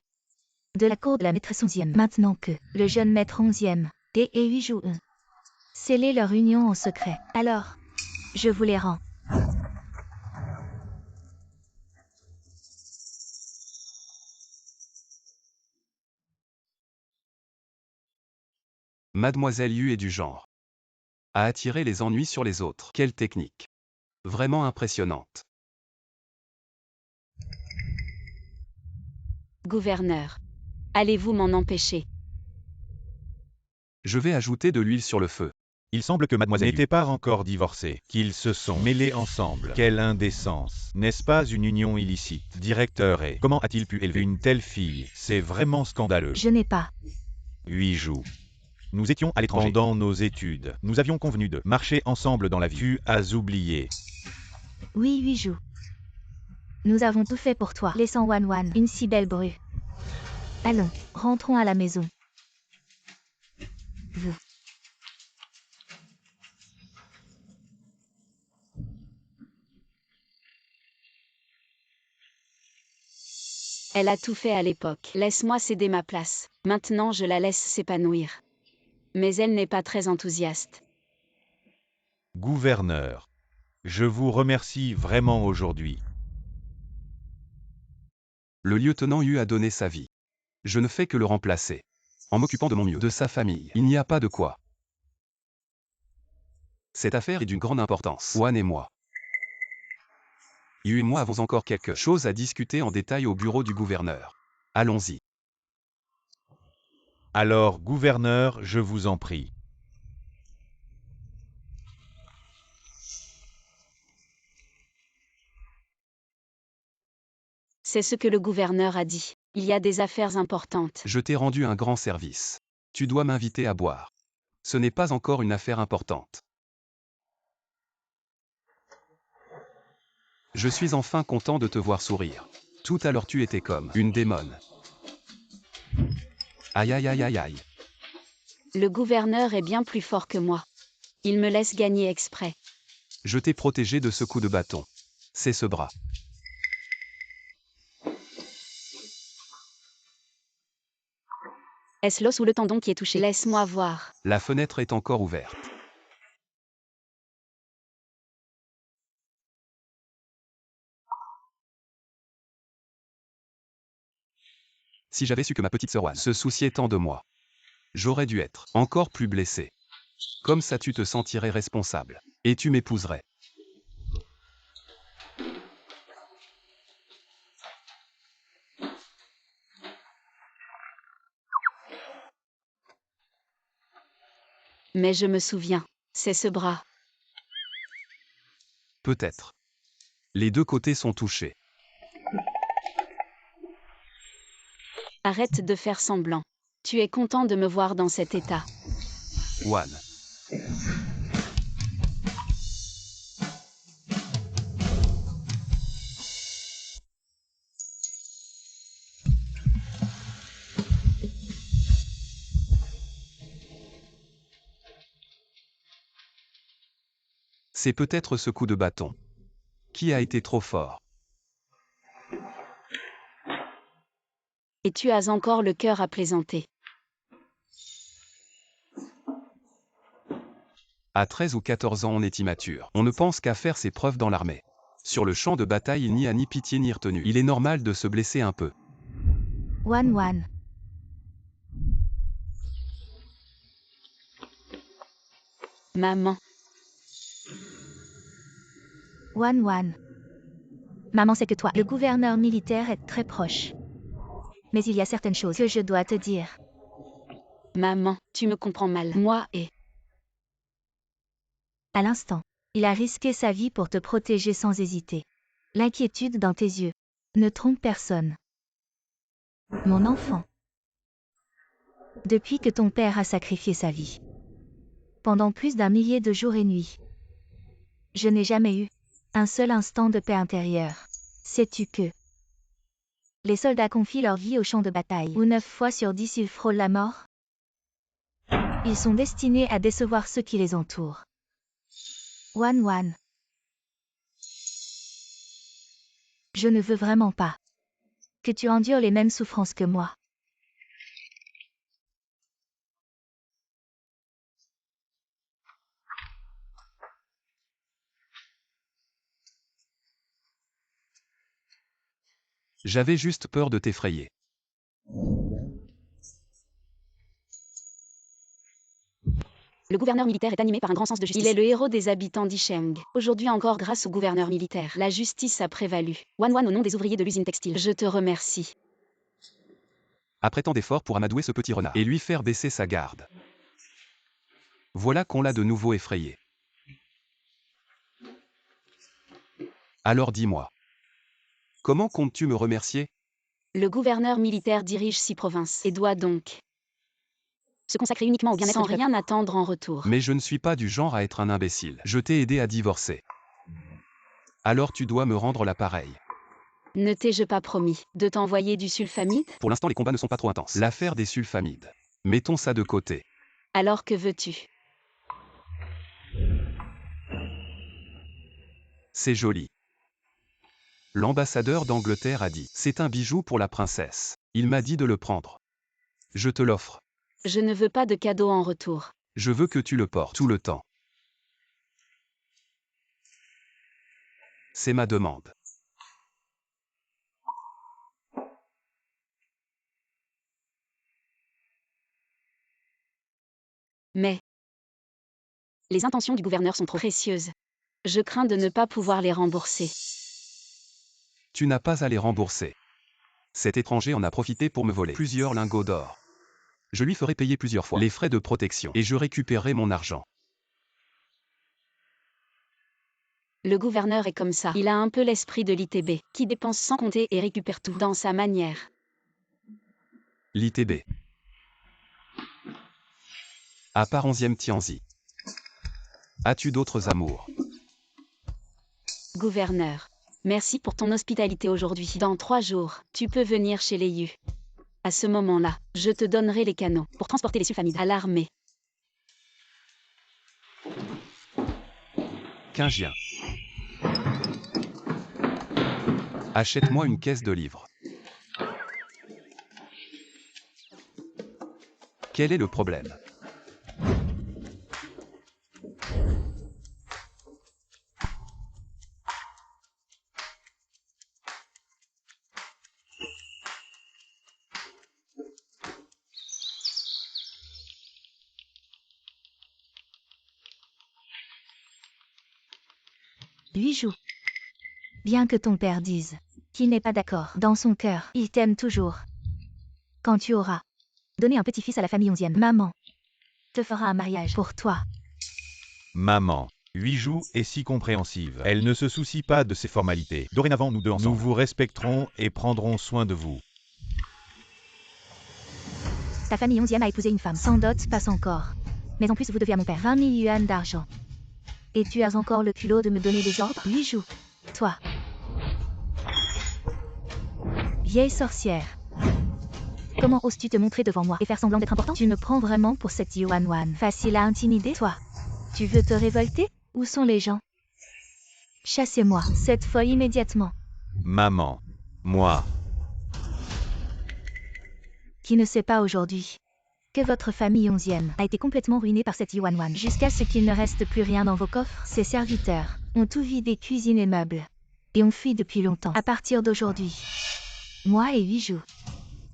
de la cour de la maîtresse 11e. Maintenant que le jeune maître 11e et Huijou scellé leur union en secret. Alors, je vous les rends. Mademoiselle Yu est du genre à attirer les ennuis sur les autres. Quelle technique! Vraiment impressionnante. Gouverneur. Allez-vous m'en empêcher? Je vais ajouter de l'huile sur le feu. Il semble que mademoiselle n'était pas encore divorcée, qu'ils se sont mêlés ensemble. Quelle indécence! N'est-ce pas une union illicite? Directeur et comment a-t-il pu élever une telle fille? C'est vraiment scandaleux. Je n'ai pas. Huijou. Nous étions à l'étranger pendant nos études. Nous avions convenu de marcher ensemble dans la vie. Tu as oublié. Oui, Huijou. Nous avons tout fait pour toi, laissant Wan une si belle bru. Allons, rentrons à la maison. Vous. Elle a tout fait à l'époque. Laisse-moi céder ma place. Maintenant je la laisse s'épanouir. Mais elle n'est pas très enthousiaste. Gouverneur. Je vous remercie vraiment aujourd'hui. Le lieutenant Yu a donné sa vie. Je ne fais que le remplacer. En m'occupant de mon mieux, de sa famille. Il n'y a pas de quoi. Cette affaire est d'une grande importance. Wan et moi. Yu et moi avons encore quelque chose à discuter en détail au bureau du gouverneur. Allons-y. Alors, gouverneur, je vous en prie. C'est ce que le gouverneur a dit. Il y a des affaires importantes. Je t'ai rendu un grand service. Tu dois m'inviter à boire. Ce n'est pas encore une affaire importante. Je suis enfin content de te voir sourire. Tout à l'heure tu étais comme une démone. Aïe aïe aïe aïe aïe. Le gouverneur est bien plus fort que moi. Il me laisse gagner exprès. Je t'ai protégé de ce coup de bâton. C'est ce bras. Est-ce l'os ou le tendon qui est touché? Laisse-moi voir. La fenêtre est encore ouverte. Si j'avais su que ma petite sœur Wan se souciait tant de moi, j'aurais dû être encore plus blessé. Comme ça tu te sentirais responsable. Et tu m'épouserais. Mais je me souviens. C'est ce bras. Peut-être. Les deux côtés sont touchés. Arrête de faire semblant. Tu es content de me voir dans cet état. Wan. C'est peut-être ce coup de bâton. Qui a été trop fort? Et tu as encore le cœur à plaisanter. À 13 ou 14 ans on est immature. On ne pense qu'à faire ses preuves dans l'armée. Sur le champ de bataille il n'y a ni pitié ni retenue. Il est normal de se blesser un peu. Wan. Maman. Wan. Maman sait que toi, le gouverneur militaire, est très proche. Mais il y a certaines choses que je dois te dire. Maman, tu me comprends mal. Moi et... À l'instant, il a risqué sa vie pour te protéger sans hésiter. L'inquiétude dans tes yeux ne trompe personne. Mon enfant. Depuis que ton père a sacrifié sa vie, pendant plus d'un millier de jours et nuits. Je n'ai jamais eu un seul instant de paix intérieure. Sais-tu que les soldats confient leur vie au champ de bataille, où 9 fois sur 10 ils frôlent la mort? Ils sont destinés à décevoir ceux qui les entourent. Wan. Je ne veux vraiment pas que tu endures les mêmes souffrances que moi. J'avais juste peur de t'effrayer. Le gouverneur militaire est animé par un grand sens de justice. Il est le héros des habitants d'Isheng. Aujourd'hui encore, grâce au gouverneur militaire, la justice a prévalu. Wan au nom des ouvriers de l'usine textile. Je te remercie. Après tant d'efforts pour amadouer ce petit renard et lui faire baisser sa garde. Voilà qu'on l'a de nouveau effrayé. Alors dis-moi, comment comptes-tu me remercier? Le gouverneur militaire dirige 6 provinces et doit donc se consacrer uniquement au bien-être sans rien attendre en retour. Mais je ne suis pas du genre à être un imbécile. Je t'ai aidé à divorcer. Alors tu dois me rendre l'appareil. Ne t'ai-je pas promis de t'envoyer du sulfamide? Pour l'instant, les combats ne sont pas trop intenses. L'affaire des sulfamides. Mettons ça de côté. Alors que veux-tu? C'est joli. L'ambassadeur d'Angleterre a dit, c'est un bijou pour la princesse. Il m'a dit de le prendre. Je te l'offre. Je ne veux pas de cadeau en retour. Je veux que tu le portes tout le temps. C'est ma demande. Mais les intentions du gouverneur sont trop précieuses. Je crains de ne pas pouvoir les rembourser. Tu n'as pas à les rembourser. Cet étranger en a profité pour me voler plusieurs lingots d'or. Je lui ferai payer plusieurs fois les frais de protection et je récupérerai mon argent. Le gouverneur est comme ça. Il a un peu l'esprit de l'ITB, qui dépense sans compter et récupère tout dans sa manière. L'ITB. À part 11e Tianzi. As-tu d'autres amours? Gouverneur, merci pour ton hospitalité aujourd'hui. Dans 3 jours, tu peux venir chez les Yu. À ce moment-là, je te donnerai les canaux pour transporter les sulfamides à l'armée. Quingien. Achète-moi une caisse de livres. Quel est le problème? Lui joue. Bien que ton père dise qu'il n'est pas d'accord, dans son cœur, il t'aime toujours. Quand tu auras donné un petit-fils à la famille 11e, maman te fera un mariage pour toi. Maman, Huijou est si compréhensive. Elle ne se soucie pas de ces formalités. Dorénavant, nous deux ensemble, nous vous respecterons et prendrons soin de vous. Ta famille 11e a épousé une femme sans dot, passe encore. Mais en plus, vous devez à mon père 20 000 yuan d'argent. Et tu as encore le culot de me donner des ordres? Lui joue. Toi. Vieille sorcière. Comment oses-tu te montrer devant moi et faire semblant d'être important? Tu me prends vraiment pour cette Yuan. Facile à intimider, toi. Tu veux te révolter? Où sont les gens? Chassez-moi, cette folle immédiatement. Maman, moi. Qui ne sait pas aujourd'hui que votre famille 11e a été complètement ruinée par cette Yuan, jusqu'à ce qu'il ne reste plus rien dans vos coffres? Ces serviteurs ont tout vidé, cuisine et meubles, et ont fui depuis longtemps. À partir d'aujourd'hui, moi et Huijou,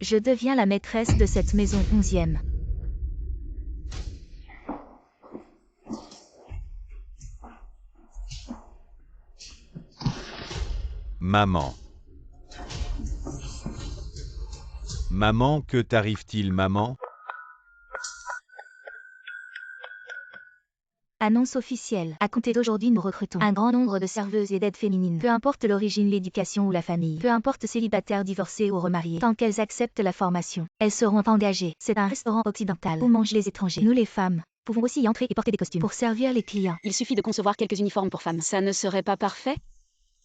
je deviens la maîtresse de cette maison 11e. Maman. Maman, que t'arrive-t-il, maman? Annonce officielle. À compter d'aujourd'hui, nous recrutons un grand nombre de serveuses et d'aides féminines. Peu importe l'origine, l'éducation ou la famille. Peu importe célibataires, divorcés ou remariés. Tant qu'elles acceptent la formation, elles seront engagées. C'est un restaurant occidental où mangent les étrangers. Nous les femmes pouvons aussi y entrer et porter des costumes pour servir les clients. Il suffit de concevoir quelques uniformes pour femmes. Ça ne serait pas parfait?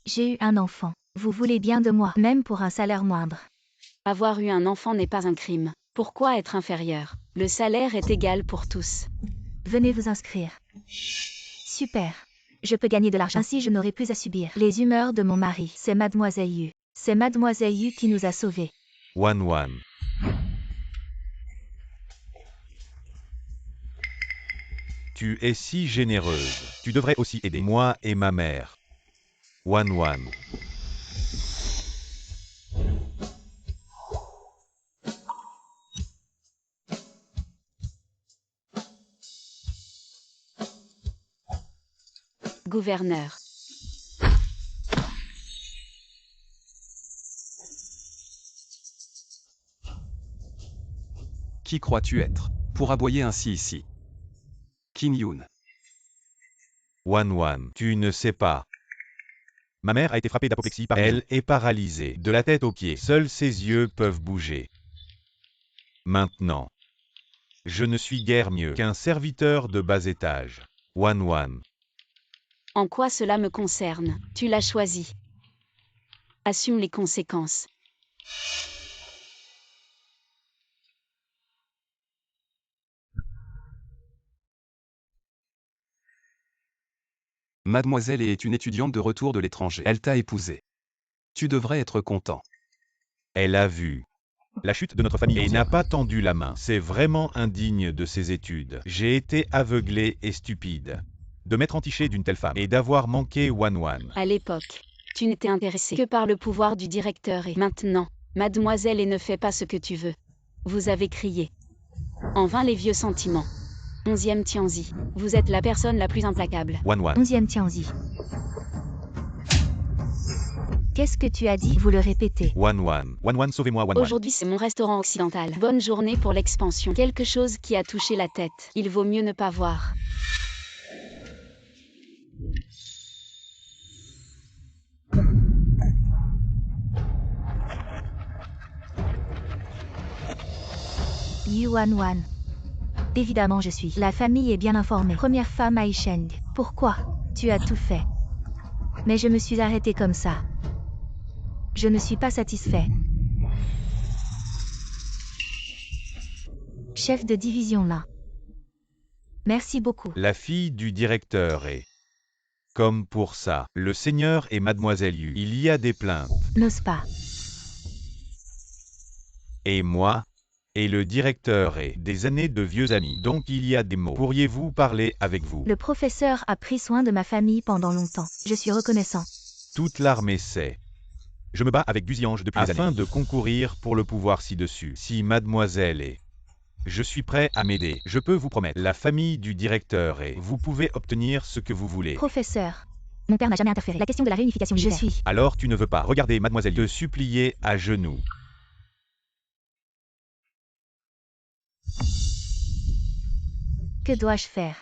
J'ai eu un enfant. Vous voulez bien de moi, même pour un salaire moindre. Avoir eu un enfant n'est pas un crime. Pourquoi être inférieur? Le salaire est égal pour tous. Venez vous inscrire. Super. Je peux gagner de l'argent. Ainsi, je n'aurai plus à subir les humeurs de mon mari. C'est Mademoiselle Yu. C'est Mademoiselle Yu qui nous a sauvés. Wan. Tu es si généreuse. Tu devrais aussi aider moi et ma mère. Wan. Gouverneur. Qui crois-tu être pour aboyer ainsi ici? Qin Yun. Wan, tu ne sais pas. Ma mère a été frappée d'apoplexie par elle est paralysée, de la tête aux pieds. Seuls ses yeux peuvent bouger. Maintenant, je ne suis guère mieux qu'un serviteur de bas étage. Wan. En quoi cela me concerne? Tu l'as choisi. Assume les conséquences. Mademoiselle est une étudiante de retour de l'étranger. Elle t'a épousé. Tu devrais être content. Elle a vu la chute de notre famille et n'a pas tendu la main. C'est vraiment indigne de ses études. J'ai été aveuglé et stupide de m'être entiché d'une telle femme et d'avoir manqué Wan. À l'époque, tu n'étais intéressé que par le pouvoir du directeur et maintenant, mademoiselle et ne fais pas ce que tu veux. Vous avez crié. En vain les vieux sentiments. 11e Tianzi, vous êtes la personne la plus implacable. Wan. 11e Tianzi. Qu'est-ce que tu as dit? Vous le répétez. Wan, sauvez-moi Wan. Aujourd'hui c'est mon restaurant occidental. Bonne journée pour l'expansion. Quelque chose qui a touché la tête. Il vaut mieux ne pas voir. Wan. Évidemment, je suis. La famille est bien informée. Première femme à Isheng. Pourquoi? Tu as tout fait. Mais je me suis arrêté comme ça. Je ne suis pas satisfait. Chef de division là. Merci beaucoup. La fille du directeur est comme pour ça. Le seigneur et mademoiselle Yu. Il y a des plaintes. N'ose pas. Et moi et le directeur est des années de vieux amis. Donc il y a des mots. Pourriez-vous parler avec vous? Le professeur a pris soin de ma famille pendant longtemps. Je suis reconnaissant. Toute l'armée sait. Je me bats avec Guziange depuis des années afin de concourir pour le pouvoir ci-dessus. Si mademoiselle est... Je suis prêt à m'aider. Je peux vous promettre. La famille du directeur est... Vous pouvez obtenir ce que vous voulez. Professeur. Mon père n'a jamais interféré. La question de la réunification militaire. Je suis. Alors tu ne veux pas. Regardez mademoiselle te supplier à genoux. Que dois-je faire?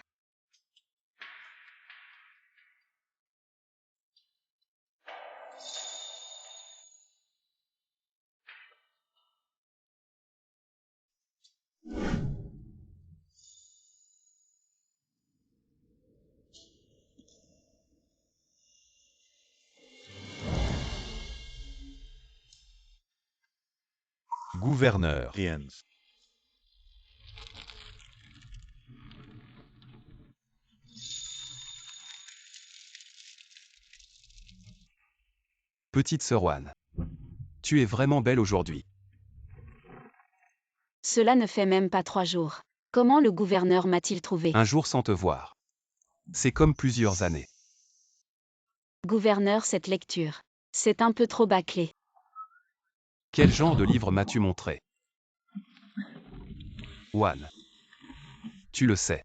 Gouverneur. Petite sœur Wan. Tu es vraiment belle aujourd'hui. Cela ne fait même pas 3 jours. Comment le gouverneur m'a-t-il trouvé? Un jour sans te voir. C'est comme plusieurs années. Gouverneur, cette lecture. C'est un peu trop bâclé. Quel genre de livre m'as-tu montré? Wan. Tu le sais.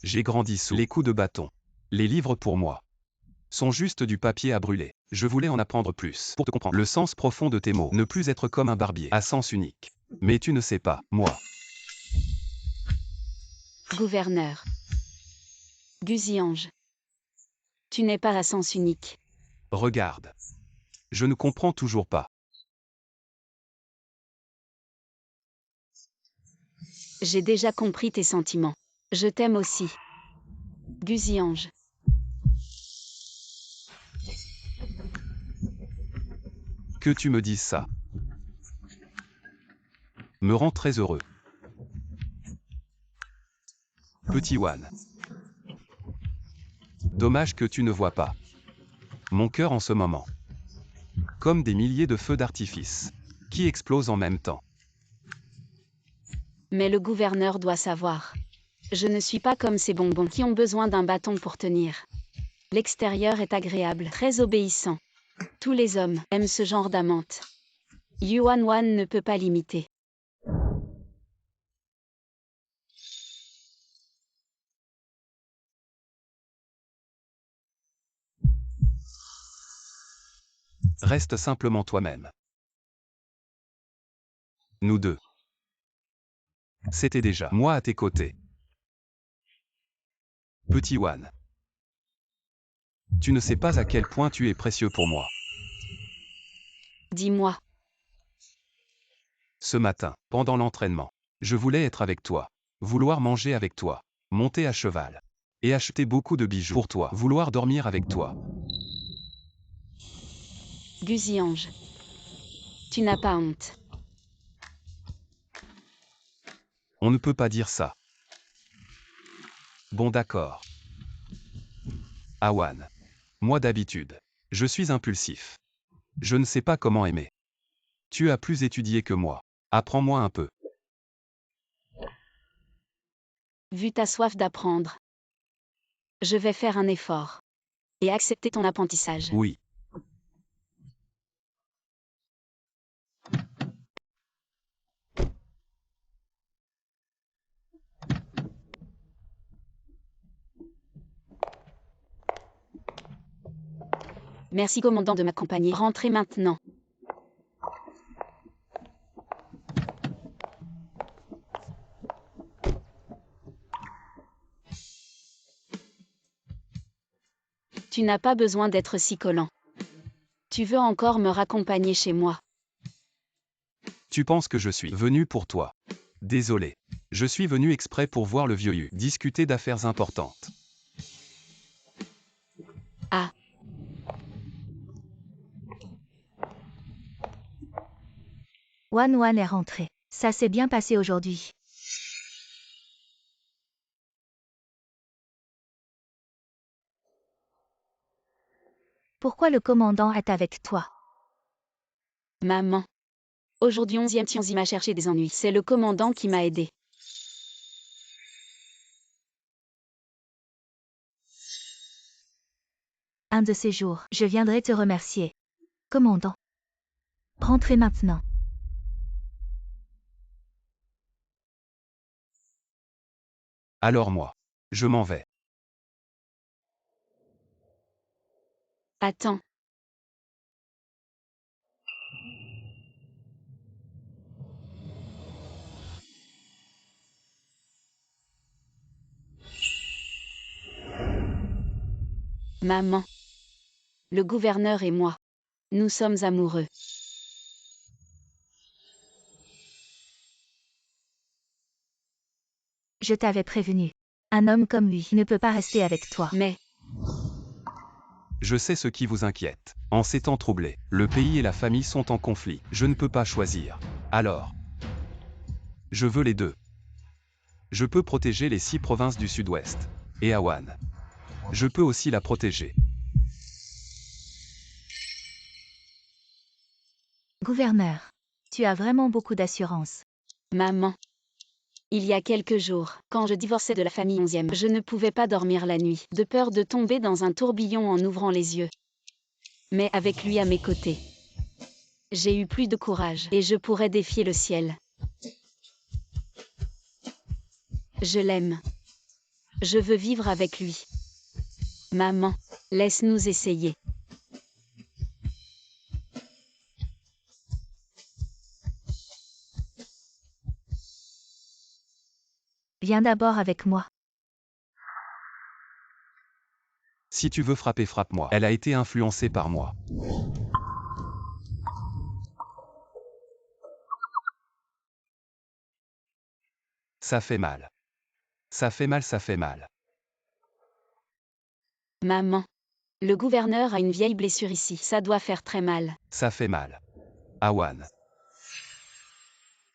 J'ai grandi sous les coups de bâton. Les livres pour moi sont juste du papier à brûler. Je voulais en apprendre plus pour te comprendre. Le sens profond de tes mots. Ne plus être comme un barbier à sens unique. Mais tu ne sais pas, moi. Gouverneur. Guziange. Tu n'es pas à sens unique. Regarde. Je ne comprends toujours pas. J'ai déjà compris tes sentiments. Je t'aime aussi. Guzy-Ange. Que tu me dises ça me rend très heureux. Petit Wan. Dommage que tu ne vois pas mon cœur en ce moment. Comme des milliers de feux d'artifice qui explosent en même temps. Mais le gouverneur doit savoir. Je ne suis pas comme ces bonbons qui ont besoin d'un bâton pour tenir. L'extérieur est agréable, très obéissant. Tous les hommes aiment ce genre d'amante. Yuan Wan ne peut pas l'imiter. Reste simplement toi-même. Nous deux. C'était déjà moi à tes côtés. Petit Wan. Tu ne sais pas à quel point tu es précieux pour moi. Dis-moi. Ce matin, pendant l'entraînement, je voulais être avec toi, vouloir manger avec toi, monter à cheval, et acheter beaucoup de bijoux pour toi, vouloir dormir avec toi. Guzy-Ange. Tu n'as pas honte. On ne peut pas dire ça. Bon d'accord. Awan. Moi d'habitude, je suis impulsif. Je ne sais pas comment aimer. Tu as plus étudié que moi. Apprends-moi un peu. Vu ta soif d'apprendre. Je vais faire un effort. Et accepter ton apprentissage. Oui. Merci commandant de m'accompagner. Rentrez maintenant. Tu n'as pas besoin d'être si collant. Tu veux encore me raccompagner chez moi. Tu penses que je suis venu pour toi. Désolé. Je suis venu exprès pour voir le vieux Yu discuter d'affaires importantes. Ah. Wan Wan est rentré. Ça s'est bien passé aujourd'hui. Pourquoi le commandant est avec toi? Maman. Aujourd'hui 11e Tianzi m'a cherché des ennuis. C'est le commandant qui m'a aidé. Un de ces jours, je viendrai te remercier. Commandant. Rentrez maintenant. Alors moi. Je m'en vais. Attends. Maman. Le gouverneur et moi. Nous sommes amoureux. Je t'avais prévenu. Un homme comme lui ne peut pas rester avec toi. Mais, Je sais ce qui vous inquiète. En ces temps troublés, le pays et la famille sont en conflit. Je ne peux pas choisir. Alors, je veux les deux. Je peux protéger les 6 provinces du sud-ouest. Et Awan. Je peux aussi la protéger. Gouverneur. Tu as vraiment beaucoup d'assurance. maman. Il y a quelques jours, quand je divorçais de la famille 11e, je ne pouvais pas dormir la nuit, de peur de tomber dans un tourbillon en ouvrant les yeux. Mais avec lui à mes côtés, j'ai eu plus de courage et je pourrais défier le ciel. Je l'aime. Je veux vivre avec lui. Maman, laisse-nous essayer. Viens d'abord avec moi. Si tu veux frapper, frappe-moi. Elle a été influencée par moi. Ça fait mal. Ça fait mal, ça fait mal. Maman. Le gouverneur a une vieille blessure ici. Ça doit faire très mal. Ça fait mal. Awan.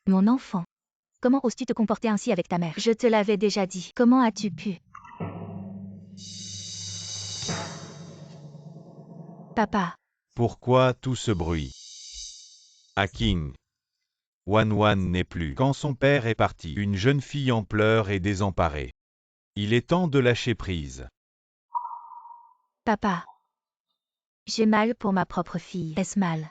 Mon enfant. Comment oses-tu te comporter ainsi avec ta mère? Je te l'avais déjà dit. Comment as-tu pu? Papa. Pourquoi tout ce bruit? Aking. Wan n'est plus. Quand son père est parti, une jeune fille en pleurs et désemparée. Il est temps de lâcher prise. Papa. J'ai mal pour ma propre fille. Est-ce mal?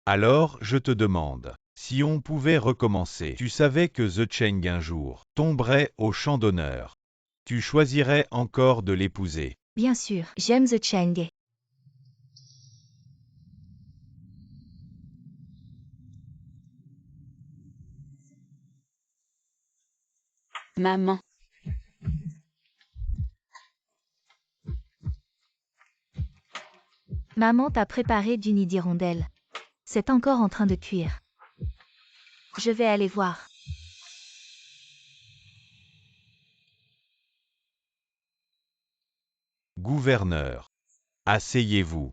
Alors, je te demande, si on pouvait recommencer, tu savais que The Cheng un jour tomberait au champ d'honneur. Tu choisirais encore de l'épouser. Bien sûr, j'aime The Cheng. Maman. Maman t'a préparé du nid d'hirondelle. C'est encore en train de cuire. Je vais aller voir. Gouverneur. Asseyez-vous.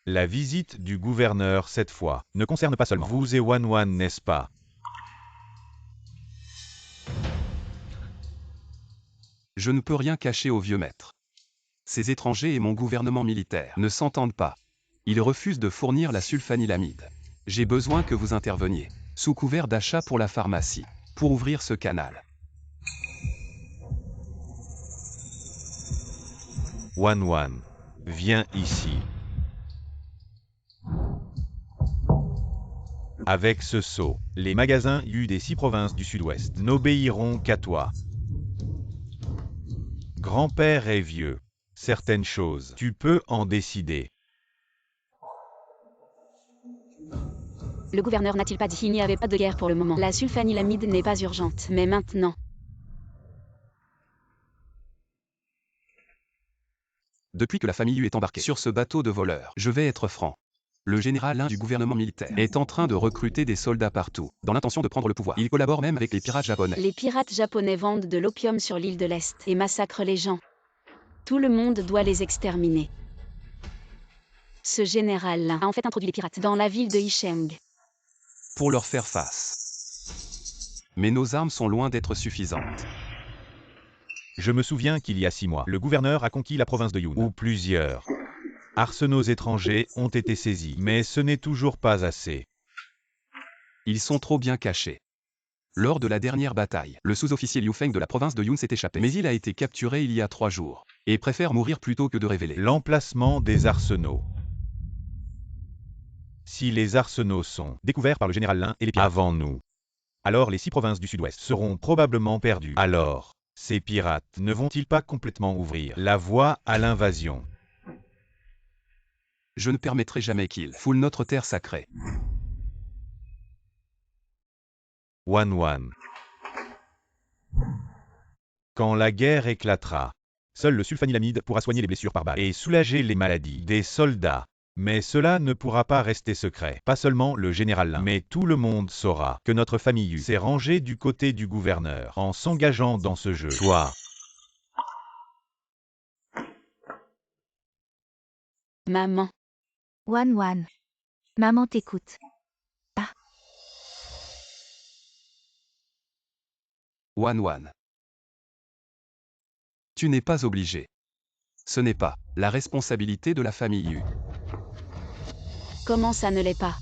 La visite du gouverneur cette fois ne concerne pas seulement vous et Wan, n'est-ce pas? Je ne peux rien cacher au vieux maître. Ces étrangers et mon gouvernement militaire ne s'entendent pas. Ils refusent de fournir la sulfanilamide. J'ai besoin que vous interveniez, sous couvert d'achat pour la pharmacie, pour ouvrir ce canal. Wan, viens ici. Avec ce sceau, les magasins Yu des 6 provinces du Sud-Ouest n'obéiront qu'à toi. Grand-père est vieux. Certaines choses, tu peux en décider. Le gouverneur n'a-t-il pas dit qu'il n'y avait pas de guerre pour le moment? La sulfanilamide n'est pas urgente. Mais maintenant. Depuis que la famille Yu est embarquée sur ce bateau de voleurs, je vais être franc. Le général Lin du gouvernement militaire est en train de recruter des soldats partout, dans l'intention de prendre le pouvoir. Il collabore même avec les pirates japonais. Les pirates japonais vendent de l'opium sur l'île de l'Est et massacrent les gens. Tout le monde doit les exterminer. Ce général-là a en fait introduit les pirates dans la ville de Yicheng. Pour leur faire face. Mais nos armes sont loin d'être suffisantes. Je me souviens qu'il y a 6 mois, le gouverneur a conquis la province de Yun, où plusieurs arsenaux étrangers ont été saisis, mais ce n'est toujours pas assez. Ils sont trop bien cachés. Lors de la dernière bataille, le sous-officier Liu Feng de la province de Yun s'est échappé, mais il a été capturé il y a 3 jours, et préfère mourir plutôt que de révéler L'emplacement des arsenaux. Si les arsenaux sont découverts par le général Lin et les pirates avant nous, alors les 6 provinces du Sud-Ouest seront probablement perdues. Alors, ces pirates ne vont-ils pas complètement ouvrir la voie à l'invasion? Je ne permettrai jamais qu'ils foulent notre terre sacrée. Wan. Quand la guerre éclatera, seul le sulfanilamide pourra soigner les blessures par balle et soulager les maladies des soldats. Mais cela ne pourra pas rester secret. Pas seulement le général Lin, mais tout le monde saura que notre famille s'est rangée du côté du gouverneur en s'engageant dans ce jeu. Toi. Maman. Wan. Maman t'écoute. Wan. Tu n'es pas obligé. Ce n'est pas la responsabilité de la famille Yu. Comment ça ne l'est pas?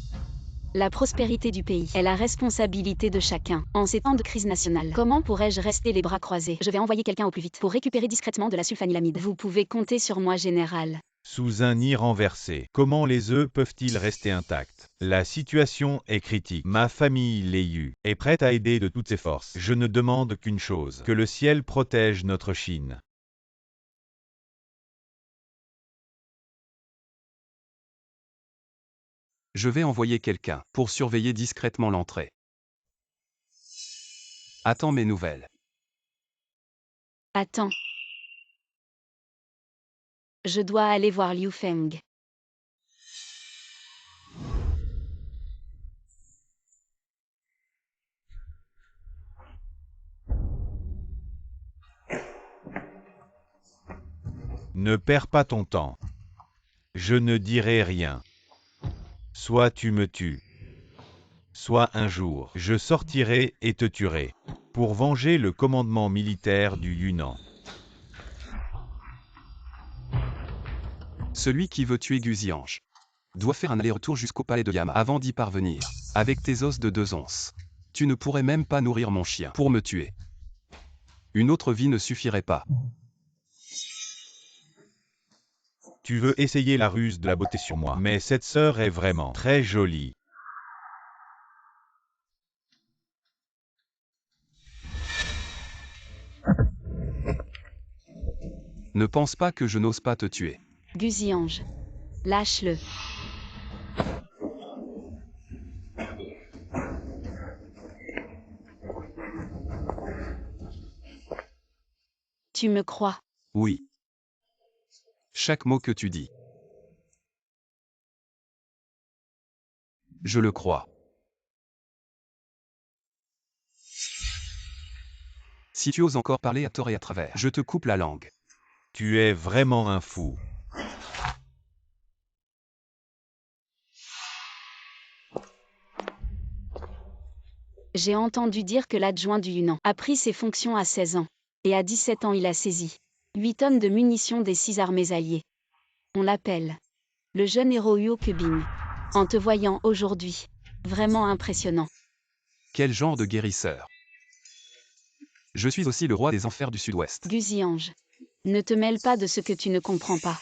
La prospérité du pays est la responsabilité de chacun. En ces temps de crise nationale, comment pourrais-je rester les bras croisés? Je vais envoyer quelqu'un au plus vite pour récupérer discrètement de la sulfanilamide. Vous pouvez compter sur moi, général. Sous un nid renversé, comment les œufs peuvent-ils rester intacts? La situation est critique. Ma famille, les Yu, est prête à aider de toutes ses forces. Je ne demande qu'une chose, que le ciel protège notre Chine. Je vais envoyer quelqu'un pour surveiller discrètement l'entrée. Attends mes nouvelles. Attends. Je dois aller voir Liu Feng. Ne perds pas ton temps. Je ne dirai rien. Soit tu me tues. Soit un jour, je sortirai et te tuerai. Pour venger le commandement militaire du Yunnan. Celui qui veut tuer Guziange doit faire un aller-retour jusqu'au palais de Yama avant d'y parvenir, avec tes os de 2 onces. Tu ne pourrais même pas nourrir mon chien pour me tuer. Une autre vie ne suffirait pas. Tu veux essayer la ruse de la beauté sur moi, mais cette sœur est vraiment très jolie. Ne pense pas que je n'ose pas te tuer. Guziange. Lâche-le. Tu me crois? Oui. Chaque mot que tu dis. Je le crois. Si tu oses encore parler à tort et à travers, je te coupe la langue. Tu es vraiment un fou. J'ai entendu dire que l'adjoint du Yunnan a pris ses fonctions à 16 ans. Et à 17 ans il a saisi 8 tonnes de munitions des 6 armées alliées. On l'appelle le jeune héros Huo Kubing. En te voyant aujourd'hui, vraiment impressionnant. Quel genre de guérisseur? Je suis aussi le roi des enfers du Sud-Ouest. Guziange. Ne te mêle pas de ce que tu ne comprends pas.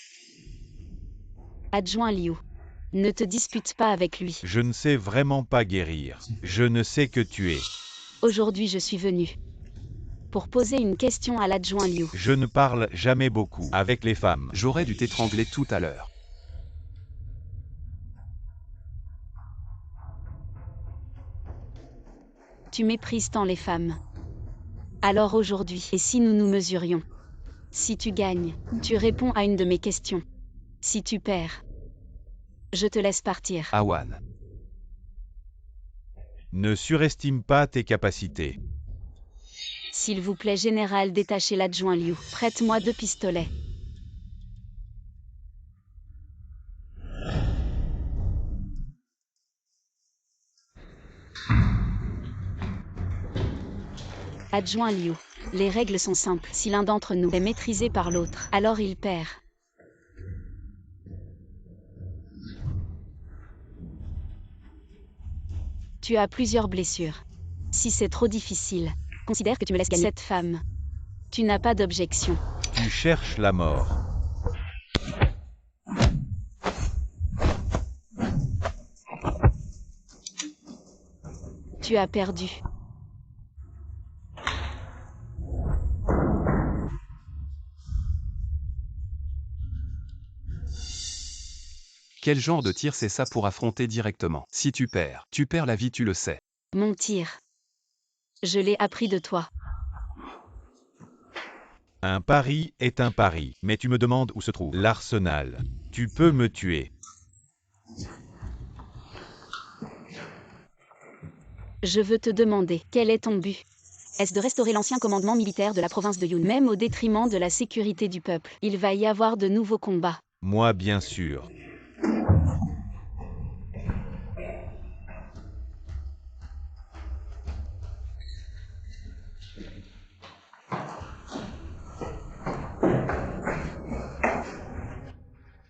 Adjoint Liu. Ne te dispute pas avec lui. Je ne sais vraiment pas guérir. Je ne sais que tuer. Aujourd'hui je suis venu pour poser une question à l'adjoint Liu. Je ne parle jamais beaucoup avec les femmes. J'aurais dû t'étrangler tout à l'heure. Tu méprises tant les femmes. Alors aujourd'hui, et si nous nous mesurions? Si tu gagnes, tu réponds à une de mes questions. Si tu perds, je te laisse partir. Awan. Ne surestime pas tes capacités. S'il vous plaît, général, détachez l'adjoint Liu. Prête-moi 2 pistolets. Adjoint Liu. Les règles sont simples. Si l'un d'entre nous est maîtrisé par l'autre, alors il perd. Tu as plusieurs blessures. Si c'est trop difficile, considère que tu me laisses gagner cette femme. Tu n'as pas d'objection. Tu cherches la mort. Tu as perdu. Quel genre de tir c'est ça pour affronter directement? Si tu perds la vie, tu le sais. Mon tir. Je l'ai appris de toi. Un pari est un pari, mais tu me demandes où se trouve l'arsenal. Tu peux me tuer. Je veux te demander, quel est ton but? Est-ce de restaurer l'ancien commandement militaire de la province de Yun, même au détriment de la sécurité du peuple? Il va y avoir de nouveaux combats. Moi, bien sûr.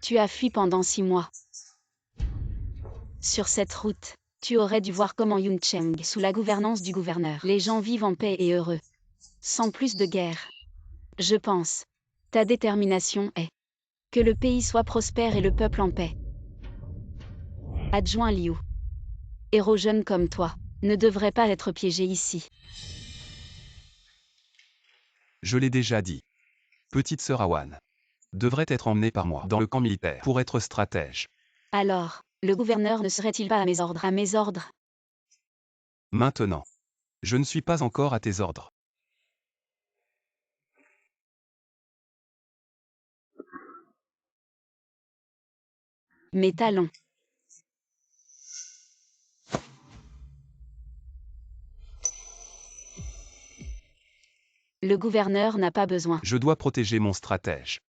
Tu as fui pendant 6 mois. Sur cette route, tu aurais dû voir comment Yuncheng, sous la gouvernance du gouverneur, les gens vivent en paix et heureux. Sans plus de guerre. Je pense. Ta détermination est que le pays soit prospère et le peuple en paix. Adjoint Liu. Héros jeune comme toi, ne devrait pas être piégé ici. Je l'ai déjà dit. Petite sœur Awan devrait être emmenée par moi dans le camp militaire pour être stratège. Alors, le gouverneur ne serait-il pas à mes ordres? À mes ordres? Maintenant. Je ne suis pas encore à tes ordres. Mes talons. Le gouverneur n'a pas besoin. Je dois protéger mon stratège.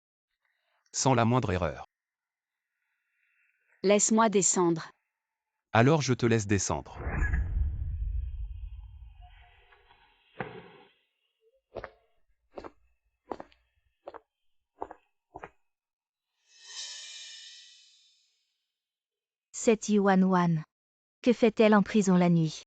sans la moindre erreur. Laisse-moi descendre. Alors je te laisse descendre. Cette Yuan. Que fait-elle en prison la nuit?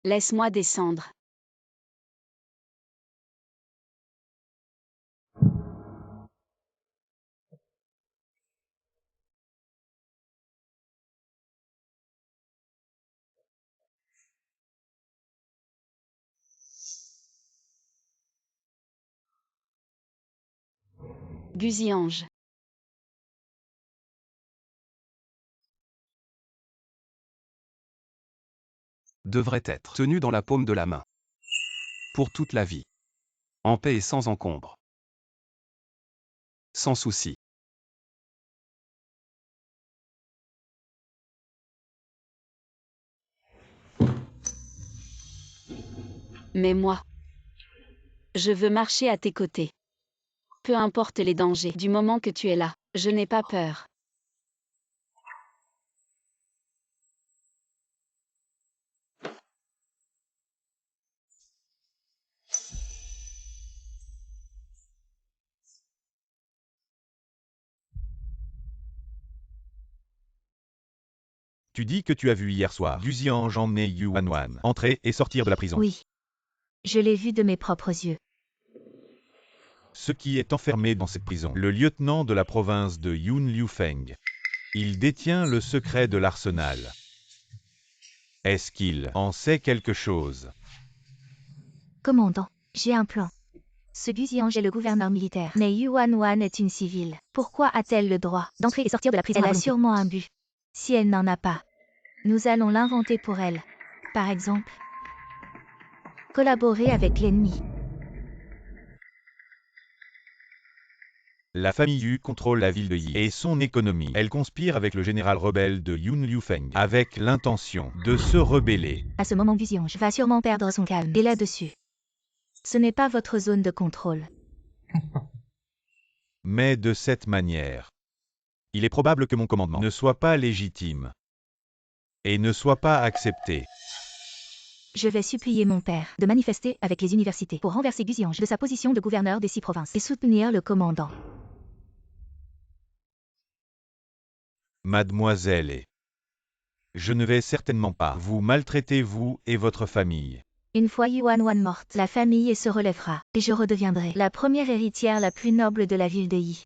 Laisse-moi descendre. Guzy-Ange. Devrait être tenu dans la paume de la main. Pour toute la vie. En paix et sans encombre. Sans souci. Mais moi, je veux marcher à tes côtés. Peu importe les dangers, du moment que tu es là, je n'ai pas peur. Tu dis que tu as vu hier soir Guzy-Ange emmener Yuan entrer et sortir de la prison. Oui. Je l'ai vu de mes propres yeux. Ce qui est enfermé dans cette prison, le lieutenant de la province de Yun Liufeng. Il détient le secret de l'arsenal. Est-ce qu'il en sait quelque chose? Commandant, j'ai un plan. Ce Guzy-Ange est le gouverneur militaire. Mais Yuan est une civile. Pourquoi a-t-elle le droit d'entrer et sortir de la prison? Elle a sûrement un but. Si elle n'en a pas, nous allons l'inventer pour elle. Par exemple, collaborer avec l'ennemi. La famille Yu contrôle la ville de Yi et son économie. Elle conspire avec le général rebelle de Yun Liufeng avec l'intention de se rebeller. À ce moment, Guzy-Ange va sûrement perdre son calme. Et là-dessus, ce n'est pas votre zone de contrôle. Mais de cette manière, il est probable que mon commandement ne soit pas légitime et ne soit pas accepté. Je vais supplier mon père de manifester avec les universités pour renverser Guzy-Ange de sa position de gouverneur des 6 provinces et soutenir le commandant. Mademoiselle, je ne vais certainement pas vous maltraiter, vous et votre famille. Une fois Yuan morte, la famille se relèvera, et je redeviendrai la première héritière la plus noble de la ville de Yi.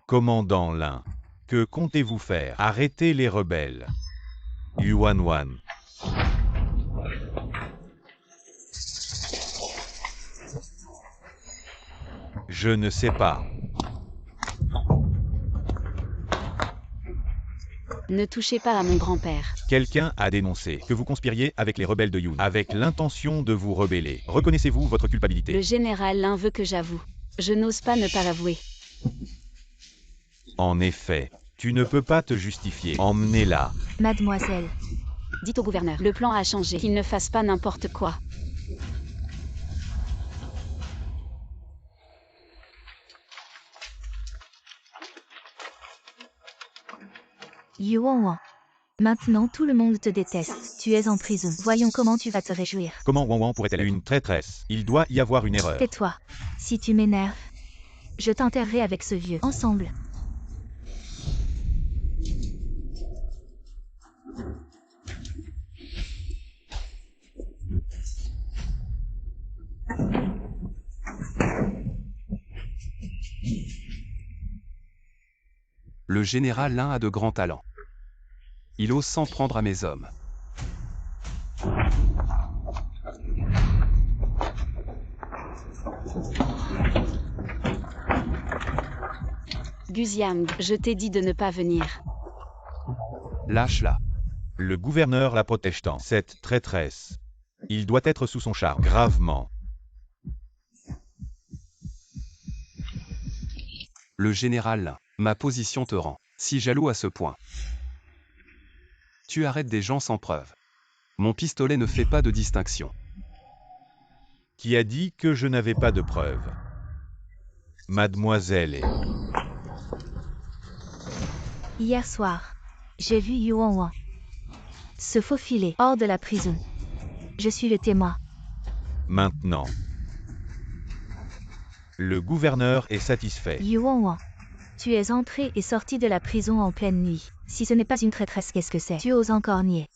Commandant Lin, que comptez-vous faire? Arrêtez les rebelles. Yuan. Je ne sais pas. Ne touchez pas à mon grand-père. Quelqu'un a dénoncé que vous conspiriez avec les rebelles de Yun, avec l'intention de vous rebeller. Reconnaissez-vous votre culpabilité? Le général Lin veut que j'avoue. Je n'ose pas ne pas l'avouer. En effet, tu ne peux pas te justifier. Emmenez-la. Mademoiselle, Dites au gouverneur, le plan a changé, qu'il ne fasse pas n'importe quoi. Yuan. Maintenant tout le monde te déteste. Tu es en prison. Voyons comment tu vas te réjouir. Comment Wan pourrait-elle être une traîtresse? Il doit y avoir une erreur. Tais-toi. Si tu m'énerves, je t'enterrerai avec ce vieux. Ensemble. Le général Lin a de grands talents. Il ose s'en prendre à mes hommes. Guzy-Ange, je t'ai dit de ne pas venir. Lâche-la. Le gouverneur la protège tant. Cette traîtresse. Il doit être sous son charme. Gravement. Le général, ma position te rend si jaloux à ce point. Tu arrêtes des gens sans preuve. Mon pistolet ne fait pas de distinction. Qui a dit que je n'avais pas de preuves? Mademoiselle est... Hier soir, j'ai vu Yuan Wang se faufiler hors de la prison. Je suis le témoin. Maintenant. Le gouverneur est satisfait. Yuan Wang, tu es entré et sorti de la prison en pleine nuit. Si ce n'est pas une traîtresse, qu'est-ce que c'est? Tu oses encore nier.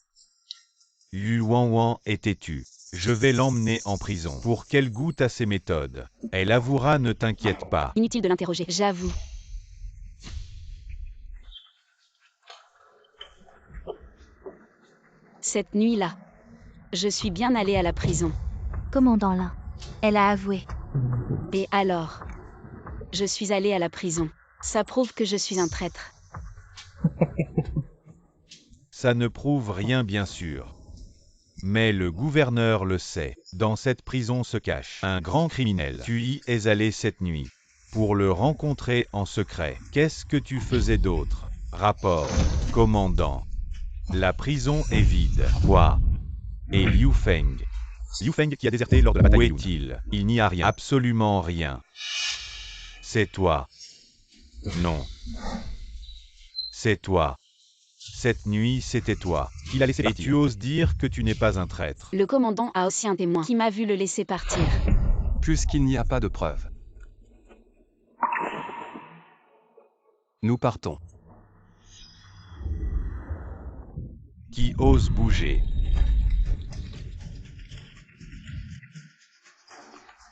Yuan Wang est têtu. Je vais l'emmener en prison. Pour qu'elle goûte à ses méthodes. Elle avouera, ne t'inquiète pas. Inutile de l'interroger, j'avoue. Cette nuit-là, je suis bien allée à la prison. Commandant Lin, elle a avoué. Et alors? Je suis allée à la prison. Ça prouve que je suis un traître. Ça ne prouve rien bien sûr. Mais le gouverneur le sait. Dans cette prison se cache un grand criminel. Tu y es allé cette nuit. Pour le rencontrer en secret. Qu'est-ce que tu faisais d'autre? Rapport. Commandant. La prison est vide. Quoi? Et Liu Feng. Liu Feng qui a déserté lors de la bataille. Où est-il? Il n'y a rien. Absolument rien. C'est toi. Non. C'est toi. Cette nuit, c'était toi. Il a laissé partir. Et tu oses dire que tu n'es pas un traître. Le commandant a aussi un témoin qui m'a vu le laisser partir. Puisqu'il n'y a pas de preuves. Nous partons. Qui ose bouger?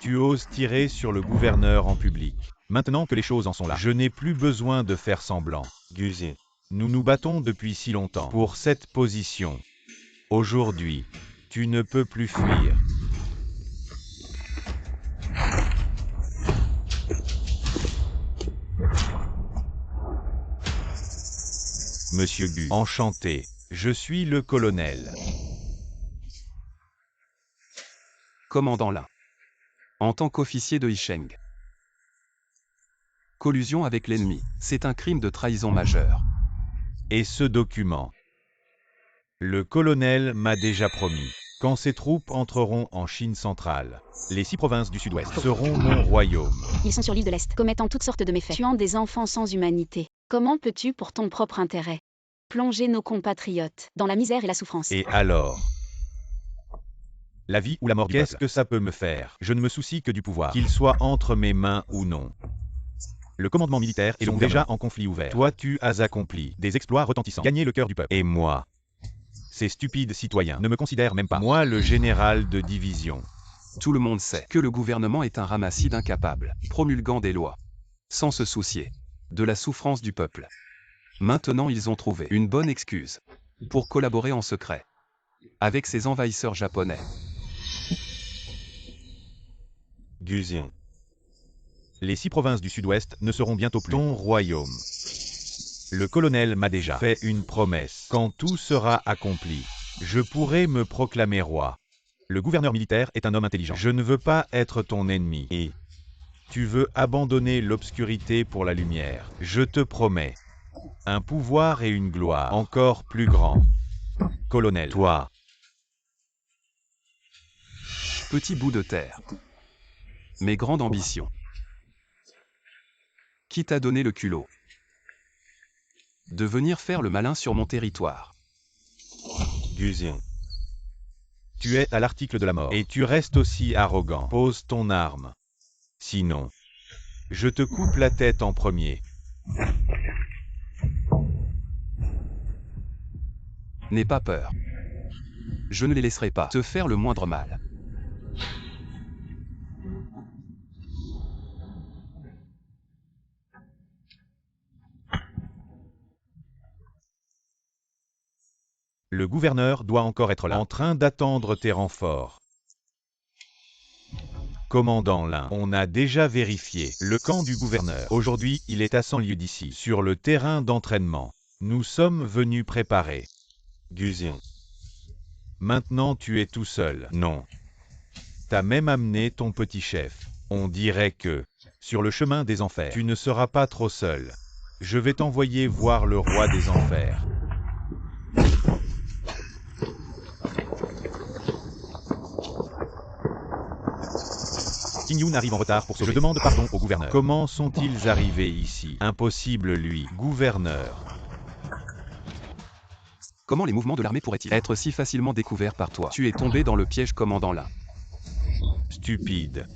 Tu oses tirer sur le gouverneur en public. Maintenant que les choses en sont là, je n'ai plus besoin de faire semblant. Guzin, nous nous battons depuis si longtemps pour cette position. Aujourd'hui, tu ne peux plus fuir. Monsieur Gu, enchanté. Je suis le colonel. Commandant Lin. En tant qu'officier de Yisheng. Collusion avec l'ennemi, c'est un crime de trahison majeur. Et ce document? Le colonel m'a déjà promis. Quand ces troupes entreront en Chine centrale, les 6 provinces du sud-ouest seront mon royaume. Ils sont sur l'île de l'Est, commettant toutes sortes de méfaits, tuant des enfants sans humanité. Comment peux-tu, pour ton propre intérêt, plonger nos compatriotes dans la misère et la souffrance? Et alors? La vie ou la mort du peuple. Qu'est-ce que ça peut me faire? Je ne me soucie que du pouvoir, qu'il soit entre mes mains ou non. Le commandement militaire et le gouvernement déjà en conflit ouvert. Toi, tu as accompli des exploits retentissants, gagné le cœur du peuple. Et moi? Ces stupides citoyens ne me considèrent même pas. Moi, le général de division. Tout le monde sait que le gouvernement est un ramassis d'incapables, promulguant des lois, sans se soucier de la souffrance du peuple. Maintenant, ils ont trouvé une bonne excuse pour collaborer en secret avec ces envahisseurs japonais. Guzin. Les 6 provinces du sud-ouest ne seront bientôt plus ton royaume. Le colonel m'a déjà fait une promesse. Quand tout sera accompli, je pourrai me proclamer roi. Le gouverneur militaire est un homme intelligent. Je ne veux pas être ton ennemi. Et tu veux abandonner l'obscurité pour la lumière. Je te promets un pouvoir et une gloire encore plus grands. Colonel, toi. Petit bout de terre. Mes grandes ambitions. Qui t'a donné le culot de venir faire le malin sur mon territoire? Guzin. Tu es à l'article de la mort. Et tu restes aussi arrogant. Pose ton arme. Sinon, je te coupe la tête en premier. N'aie pas peur. Je ne les laisserai pas te faire le moindre mal. Le gouverneur doit encore être là, en train d'attendre tes renforts. Commandant Lin, on a déjà vérifié le camp du gouverneur. Aujourd'hui, il est à 100 lieues d'ici, sur le terrain d'entraînement. Nous sommes venus préparer Gusion. Maintenant tu es tout seul. Non. T'as même amené ton petit chef. On dirait que, sur le chemin des enfers, tu ne seras pas trop seul. Je vais t'envoyer voir le roi des enfers. King Yoon arrive en retard pour sauver. Je demande pardon au gouverneur. Comment sont-ils arrivés ici? Impossible lui. Gouverneur. Comment les mouvements de l'armée pourraient-ils être si facilement découverts par toi? Tu es tombé dans le piège, commandant Lin. Stupide.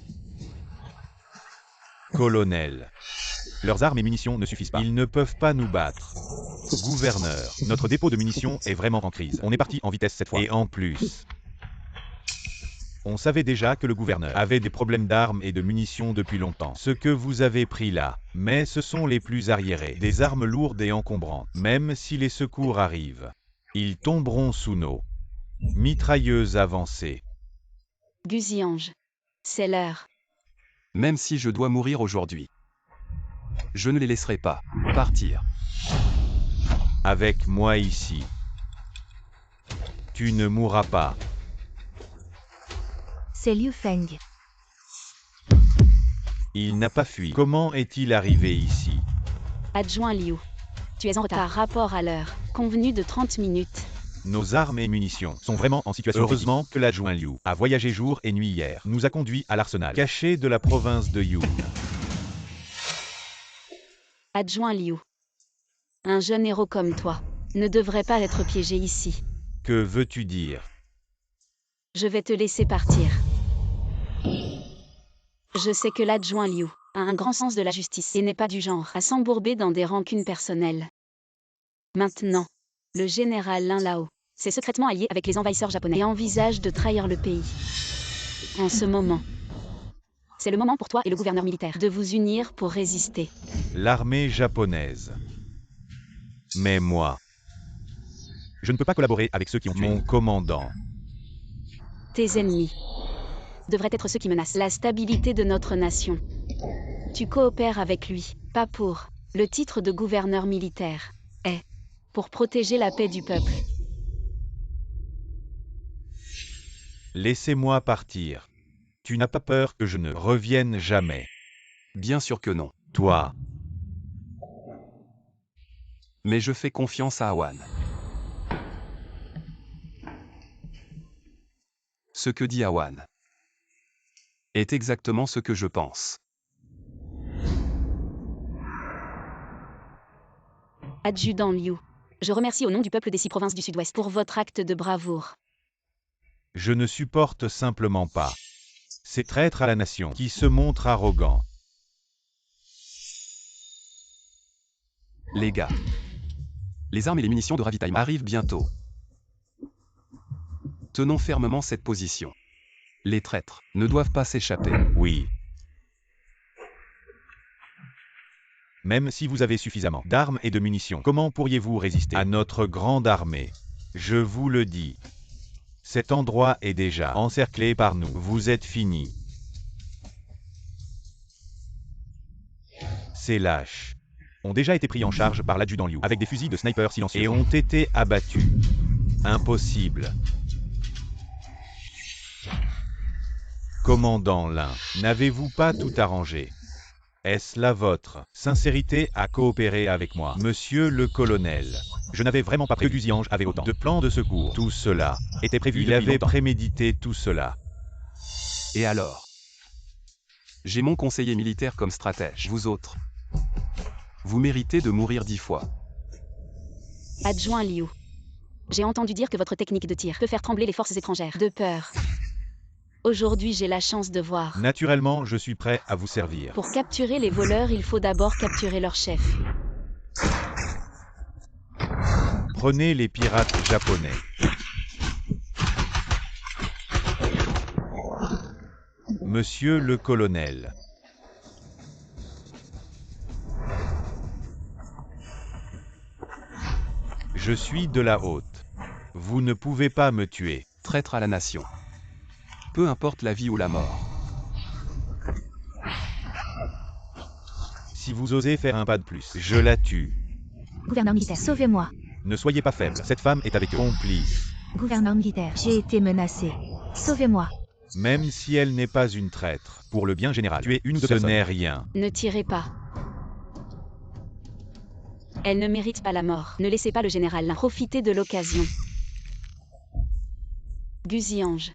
Colonel. Leurs armes et munitions ne suffisent pas. Ils ne peuvent pas nous battre. Gouverneur, notre dépôt de munitions est vraiment en crise. On est parti en vitesse cette fois. Et en plus, on savait déjà que le gouverneur avait des problèmes d'armes et de munitions depuis longtemps. Ce que vous avez pris là, mais ce sont les plus arriérés. Des armes lourdes et encombrantes. Même si les secours arrivent, ils tomberont sous nos mitrailleuses avancées. Gusiange. C'est l'heure. Même si je dois mourir aujourd'hui, je ne les laisserai pas partir. Avec moi ici, tu ne mourras pas. C'est Liu Feng. Il n'a pas fui. Comment est-il arrivé ici? Adjoint Liu. Tu es en retard. Par rapport à l'heure, convenue de 30 minutes. Nos armes et munitions sont vraiment en situation. Heureusement que l'adjoint Liu a voyagé jour et nuit hier. Nous a conduits à l'arsenal caché de la province de Yun. Adjoint Liu. Un jeune héros comme toi ne devrait pas être piégé ici. Que veux-tu dire? Je vais te laisser partir. Je sais que l'adjoint Liu a un grand sens de la justice et n'est pas du genre à s'embourber dans des rancunes personnelles. Maintenant, le général Lin Lao s'est secrètement allié avec les envahisseurs japonais et envisage de trahir le pays. En ce moment, c'est le moment pour toi et le gouverneur militaire de vous unir pour résister. L'armée japonaise. Mais moi, je ne peux pas collaborer avec ceux qui ont tué mon commandant. Tes ennemis devraient être ceux qui menacent la stabilité de notre nation. Tu coopères avec lui, pas pour le titre de gouverneur militaire, est pour protéger la paix du peuple. Laissez-moi partir. Tu n'as pas peur que je ne revienne jamais? Bien sûr que non. Toi. Mais je fais confiance à Awan. Ce que dit Awan est exactement ce que je pense. Adjudant Liu, je remercie au nom du peuple des 6 provinces du Sud-Ouest pour votre acte de bravoure. Je ne supporte simplement pas ces traîtres à la nation qui se montrent arrogants. Les gars, les armes et les munitions de ravitaillement arrivent bientôt. Tenons fermement cette position. Les traîtres ne doivent pas s'échapper. Oui. Même si vous avez suffisamment d'armes et de munitions, comment pourriez-vous résister à notre grande armée? Je vous le dis. Cet endroit est déjà encerclé par nous. Vous êtes finis. Ces lâches ont déjà été pris en charge par l'adjudant Liu avec des fusils de sniper silencieux et ont été abattus. Impossible. Commandant Lin, n'avez-vous pas tout arrangé? Est-ce la vôtre sincérité à coopérer avec moi, monsieur le colonel? Je n'avais vraiment pas prévu que Gusiange avait autant de plans de secours. Tout cela était prévu. Il avait prémédité tout cela. Et alors? J'ai mon conseiller militaire comme stratège. Vous autres, vous méritez de mourir 10 fois. Adjoint Liu, j'ai entendu dire que votre technique de tir peut faire trembler les forces étrangères de peur. Aujourd'hui, j'ai la chance de voir. Naturellement, je suis prêt à vous servir. Pour capturer les voleurs, il faut d'abord capturer leur chef. Prenez les pirates japonais. Monsieur le colonel. Je suis de la haute. Vous ne pouvez pas me tuer. Traître à la nation. Peu importe la vie ou la mort. Si vous osez faire un pas de plus, je la tue. Gouverneur militaire, sauvez-moi. Ne soyez pas faible, cette femme est avec eux. Complice. Gouverneur militaire, j'ai été menacé. Sauvez-moi. Même si elle n'est pas une traître, pour le bien général, tu es une de Ce n'est rien. Ne tirez pas. Elle ne mérite pas la mort. Ne laissez pas le général profiter de l'occasion. Guzy-Ange.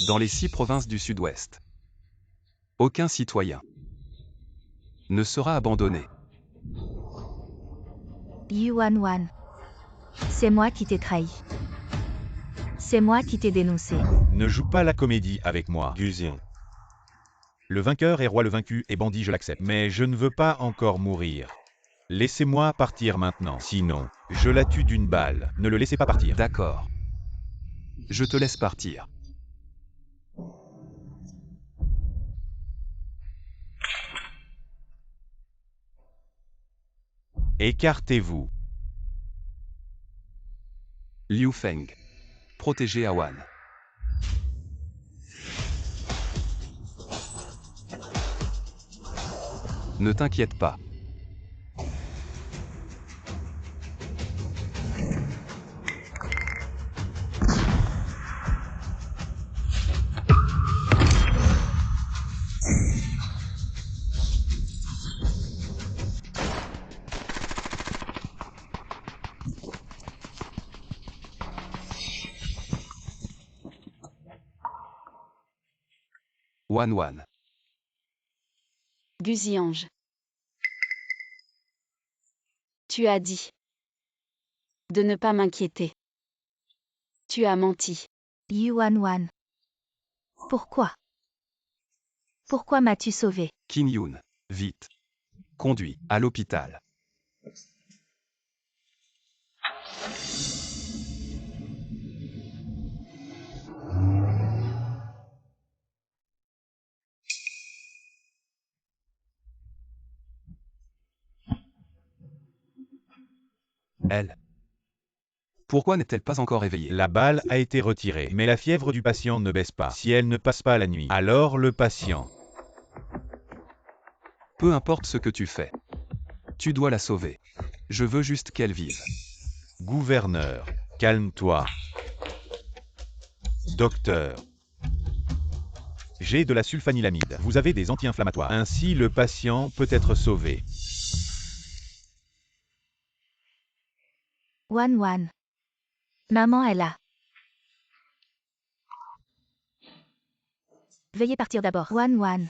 Dans les 6 provinces du Sud-Ouest, aucun citoyen ne sera abandonné. Yuan Wan. C'est moi qui t'ai trahi. C'est moi qui t'ai dénoncé. Ne joue pas la comédie avec moi, Guzion. Le vainqueur est roi, le vaincu est bandit, je l'accepte. Mais je ne veux pas encore mourir. Laissez-moi partir maintenant, sinon, je la tue d'une balle. Ne le laissez pas partir. D'accord. Je te laisse partir. Écartez-vous. Liu Feng. Protéger Awan. Ne t'inquiète pas. Wan Wan. Guzy-Ange. Tu as dit de ne pas m'inquiéter. Tu as menti. Yuan Wan. Pourquoi? Pourquoi m'as-tu sauvé? Qin Yun. Vite. Conduis à l'hôpital. Elle. Pourquoi n'est-elle pas encore éveillée? La balle a été retirée, mais la fièvre du patient ne baisse pas. Si elle ne passe pas la nuit, alors le patient... Peu importe ce que tu fais. Tu dois la sauver. Je veux juste qu'elle vive. Gouverneur, calme-toi. Docteur. J'ai de la sulfanilamide. Vous avez des anti-inflammatoires. Ainsi, le patient peut être sauvé. Wan Wan. Maman est là. Veuillez partir d'abord. Wan Wan.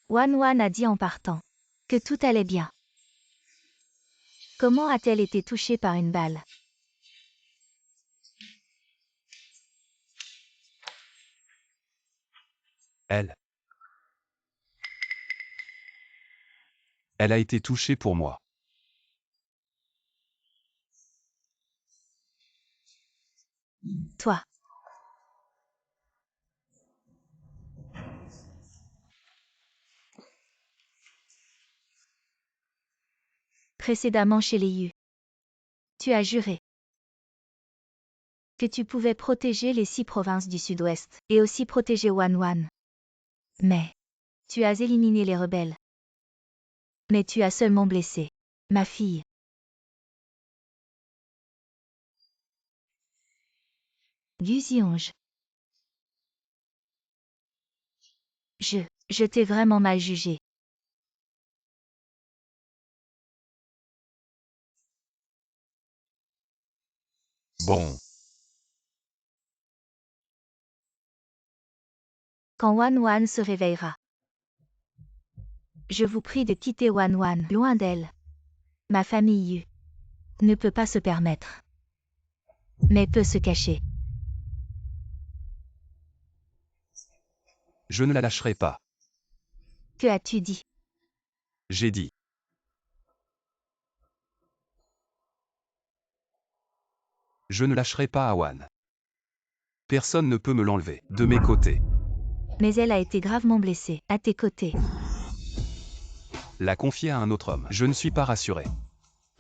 Wan Wan a dit en partant que tout allait bien. Comment a-t-elle été touchée par une balle? Elle. Elle a été touchée pour moi. Toi. Précédemment chez les Yu. Tu as juré que tu pouvais protéger les 6 provinces du Sud-Ouest, et aussi protéger Wan Wan. Mais tu as éliminé les rebelles. Mais tu as seulement blessé ma fille. Guzy-Ange. Je t'ai vraiment mal jugé. Bon. Quand Wan Wan se réveillera, je vous prie de quitter Wan Wan, loin d'elle. Ma famille Yu ne peut pas se permettre, mais peut se cacher. Je ne la lâcherai pas. Que as-tu dit? J'ai dit. Je ne lâcherai pas Awan. Personne ne peut me l'enlever, de mes côtés. Mais elle a été gravement blessée, à tes côtés. La confier à un autre homme. Je ne suis pas rassuré.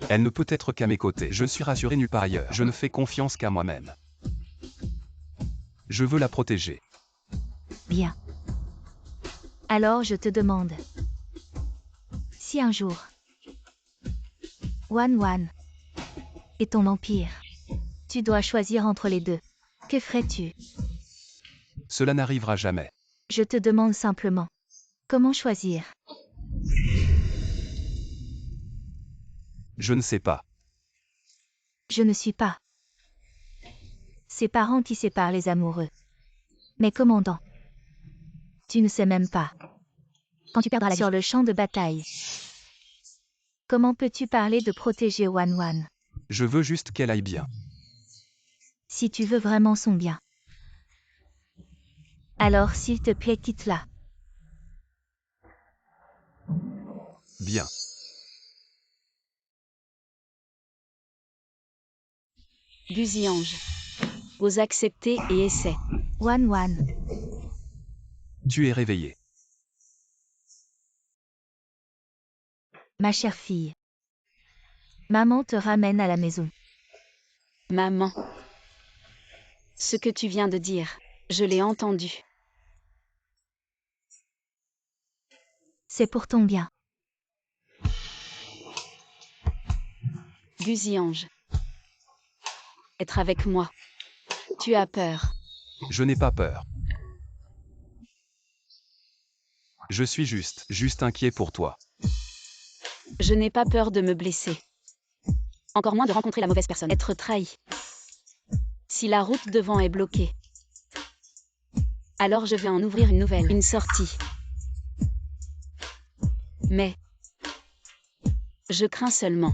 Elle ne peut être qu'à mes côtés. Je suis rassuré nulle part ailleurs. Je ne fais confiance qu'à moi-même. Je veux la protéger. Bien. Alors je te demande. Si un jour, Wan Wan et ton empire, tu dois choisir entre les deux, que ferais-tu? Cela n'arrivera jamais. Je te demande simplement. Comment choisir? Je ne sais pas. Je ne suis pas. Ces parents qui séparent les amoureux. Mais commandant, tu ne sais même pas. Quand tu perdras la vie sur le champ de bataille, comment peux-tu parler de protéger Wan Wan? Je veux juste qu'elle aille bien. Si tu veux vraiment son bien. Alors s'il te plaît quitte-la. Bien. Buzy-Ange. Ose accepter et essaie. Wan Wan, Tu es réveillée. ma chère fille. Maman te ramène à la maison. Maman. Ce que tu viens de dire, je l'ai entendu. C'est pour ton bien. Buzy-Ange. Être avec moi. Tu as peur. Je n'ai pas peur. Je suis juste inquiet pour toi. Je n'ai pas peur de me blesser. Encore moins de rencontrer la mauvaise personne. Être trahi. Si la route devant est bloquée, alors je vais en ouvrir une nouvelle, une sortie. Mais je crains seulement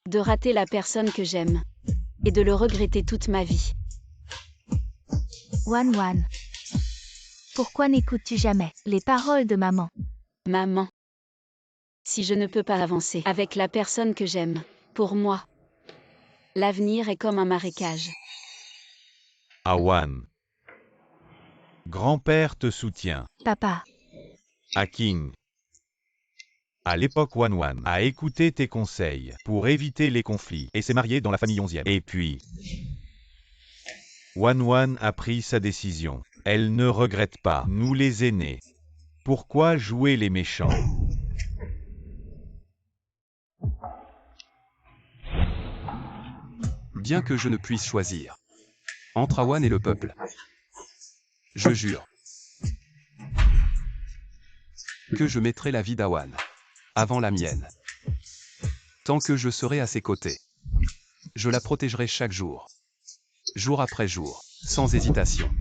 de rater la personne que j'aime et de le regretter toute ma vie. Wan Wan. Pourquoi n'écoutes-tu jamais les paroles de maman? Maman, si je ne peux pas avancer avec la personne que j'aime, pour moi, l'avenir est comme un marécage. Awan. Grand-père te soutient. Papa, King. À l'époque, Wan Wan a écouté tes conseils pour éviter les conflits et s'est marié dans la famille 11e. Et puis, Wan Wan a pris sa décision. Elle ne regrette pas. Nous les aînés. Pourquoi jouer les méchants? Bien que je ne puisse choisir entre Awan et le peuple, je jure que je mettrai la vie d'Awan avant la mienne. Tant que je serai à ses côtés, je la protégerai chaque jour, jour après jour, sans hésitation.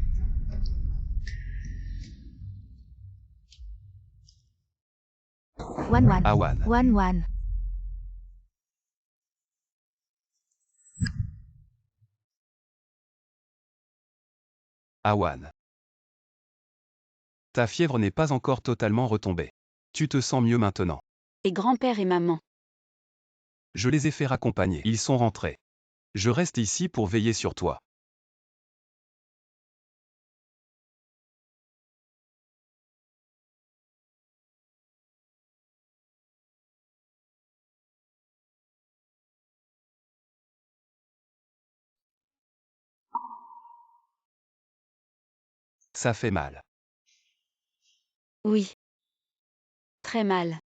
Wan Wan, Awan. Wan Wan. Awan. Ta fièvre n'est pas encore totalement retombée. Tu te sens mieux maintenant. Et grand-père et maman, Je les ai fait raccompagner. Ils sont rentrés. Je reste ici pour veiller sur toi. Ça fait mal. oui. Très mal.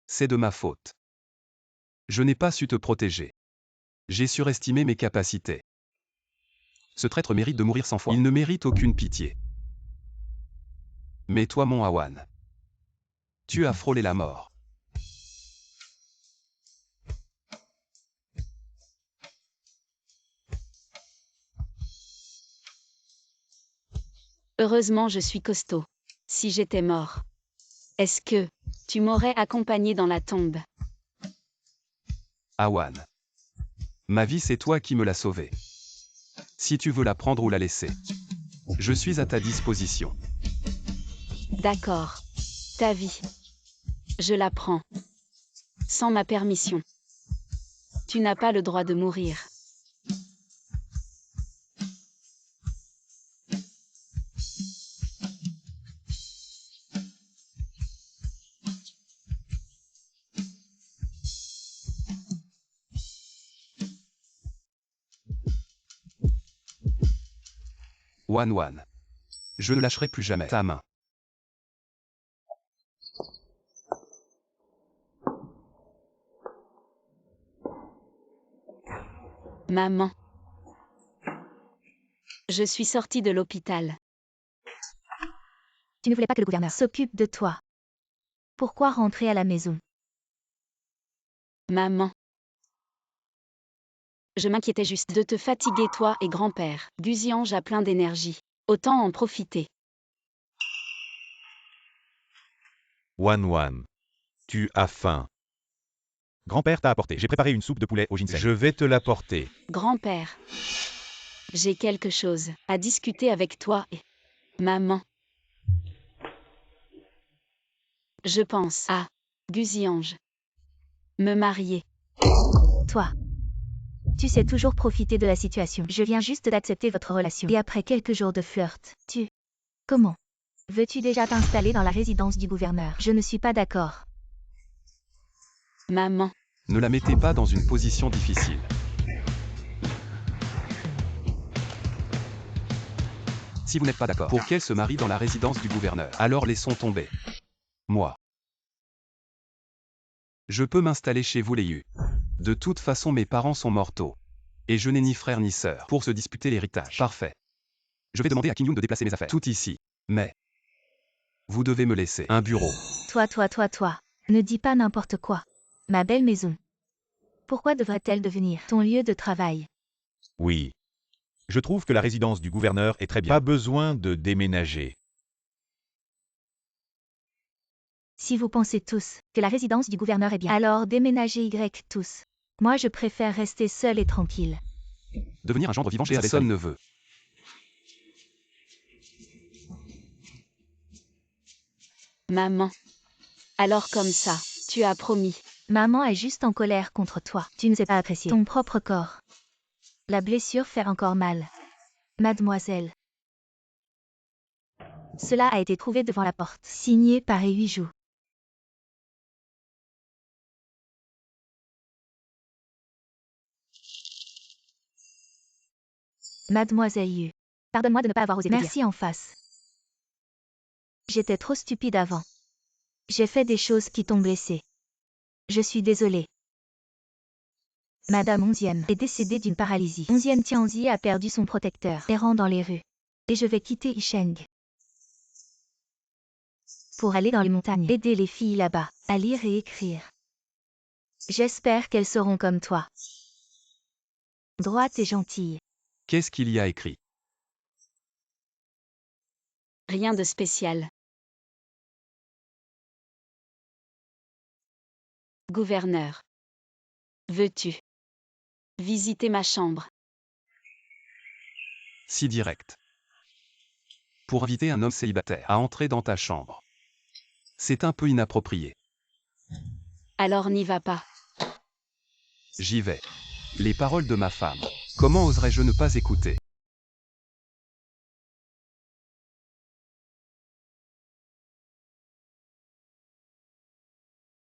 C'est de ma faute. Je n'ai pas su te protéger. J'ai surestimé mes capacités. Ce traître mérite de mourir 100 fois. Il ne mérite aucune pitié. Mais toi, mon Awan, tu as frôlé la mort. Heureusement, je suis costaud. Si j'étais mort, est-ce que tu m'aurais accompagné dans la tombe? Awan. Ma vie, c'est toi qui me l'as sauvée. Si tu veux la prendre ou la laisser, je suis à ta disposition. D'accord. Ta vie. Je la prends. Sans ma permission. Tu n'as pas le droit de mourir. Wan. Je ne lâcherai plus jamais ta main. Maman. Je suis sortie de l'hôpital. Tu ne voulais pas que le gouverneur s'occupe de toi. Pourquoi rentrer à la maison? Maman. Je m'inquiétais juste de te fatiguer toi et grand-père. Guziange a plein d'énergie. Autant en profiter. Wan. Tu as faim. Grand-père t'a apporté. J'ai préparé une soupe de poulet au ginseng. Je vais te l'apporter. Grand-père. J'ai quelque chose à discuter avec toi et maman. Je pense à Guziange. Me marier. Toi. Tu sais toujours profiter de la situation. Je viens juste d'accepter votre relation. Et après quelques jours de flirt, tu... Comment? Veux-tu déjà t'installer dans la résidence du gouverneur? Je ne suis pas d'accord. Maman. Ne la mettez pas dans une position difficile. Si vous n'êtes pas d'accord pour qu'elle se marie dans la résidence du gouverneur, alors laissons tomber. Moi. Je peux m'installer chez vous les Yu. De toute façon mes parents sont mortaux. Et je n'ai ni frère ni sœur pour se disputer l'héritage. Parfait. Je vais demander à Kim Yoon de déplacer mes affaires. Tout ici. Mais... vous devez me laisser un bureau. Toi. Ne dis pas n'importe quoi. Ma belle maison. Pourquoi devrait-elle devenir ton lieu de travail? Oui. Je trouve que la résidence du gouverneur est très bien. Pas besoin de déménager. Si vous pensez tous que la résidence du gouverneur est bien, alors déménagez tous. Moi je préfère rester seule et tranquille. Devenir un gendre vivant chez personne ne veut. Maman. Alors comme ça, tu as promis. Maman est juste en colère contre toi. Tu ne sais pas apprécier ton propre corps. La blessure fait encore mal. Mademoiselle. Cela a été trouvé devant la porte. Signé par Ehuijou. Mademoiselle Yu. Pardonne-moi de ne pas avoir osé te dire. Merci en face. J'étais trop stupide avant. J'ai fait des choses qui t'ont blessée. Je suis désolée. Madame 11e est décédée d'une paralysie. 11e Tianzi a perdu son protecteur, errant dans les rues. Et je vais quitter Yisheng. Pour aller dans les montagnes, aider les filles là-bas, à lire et écrire. J'espère qu'elles seront comme toi. Droite et gentille. Qu'est-ce qu'il y a écrit? Rien de spécial. Gouverneur. Veux-tu visiter ma chambre? Si direct. Pour inviter un homme célibataire à entrer dans ta chambre. C'est un peu inapproprié. Alors n'y va pas. J'y vais. Les paroles de ma femme. Comment oserais-je ne pas écouter?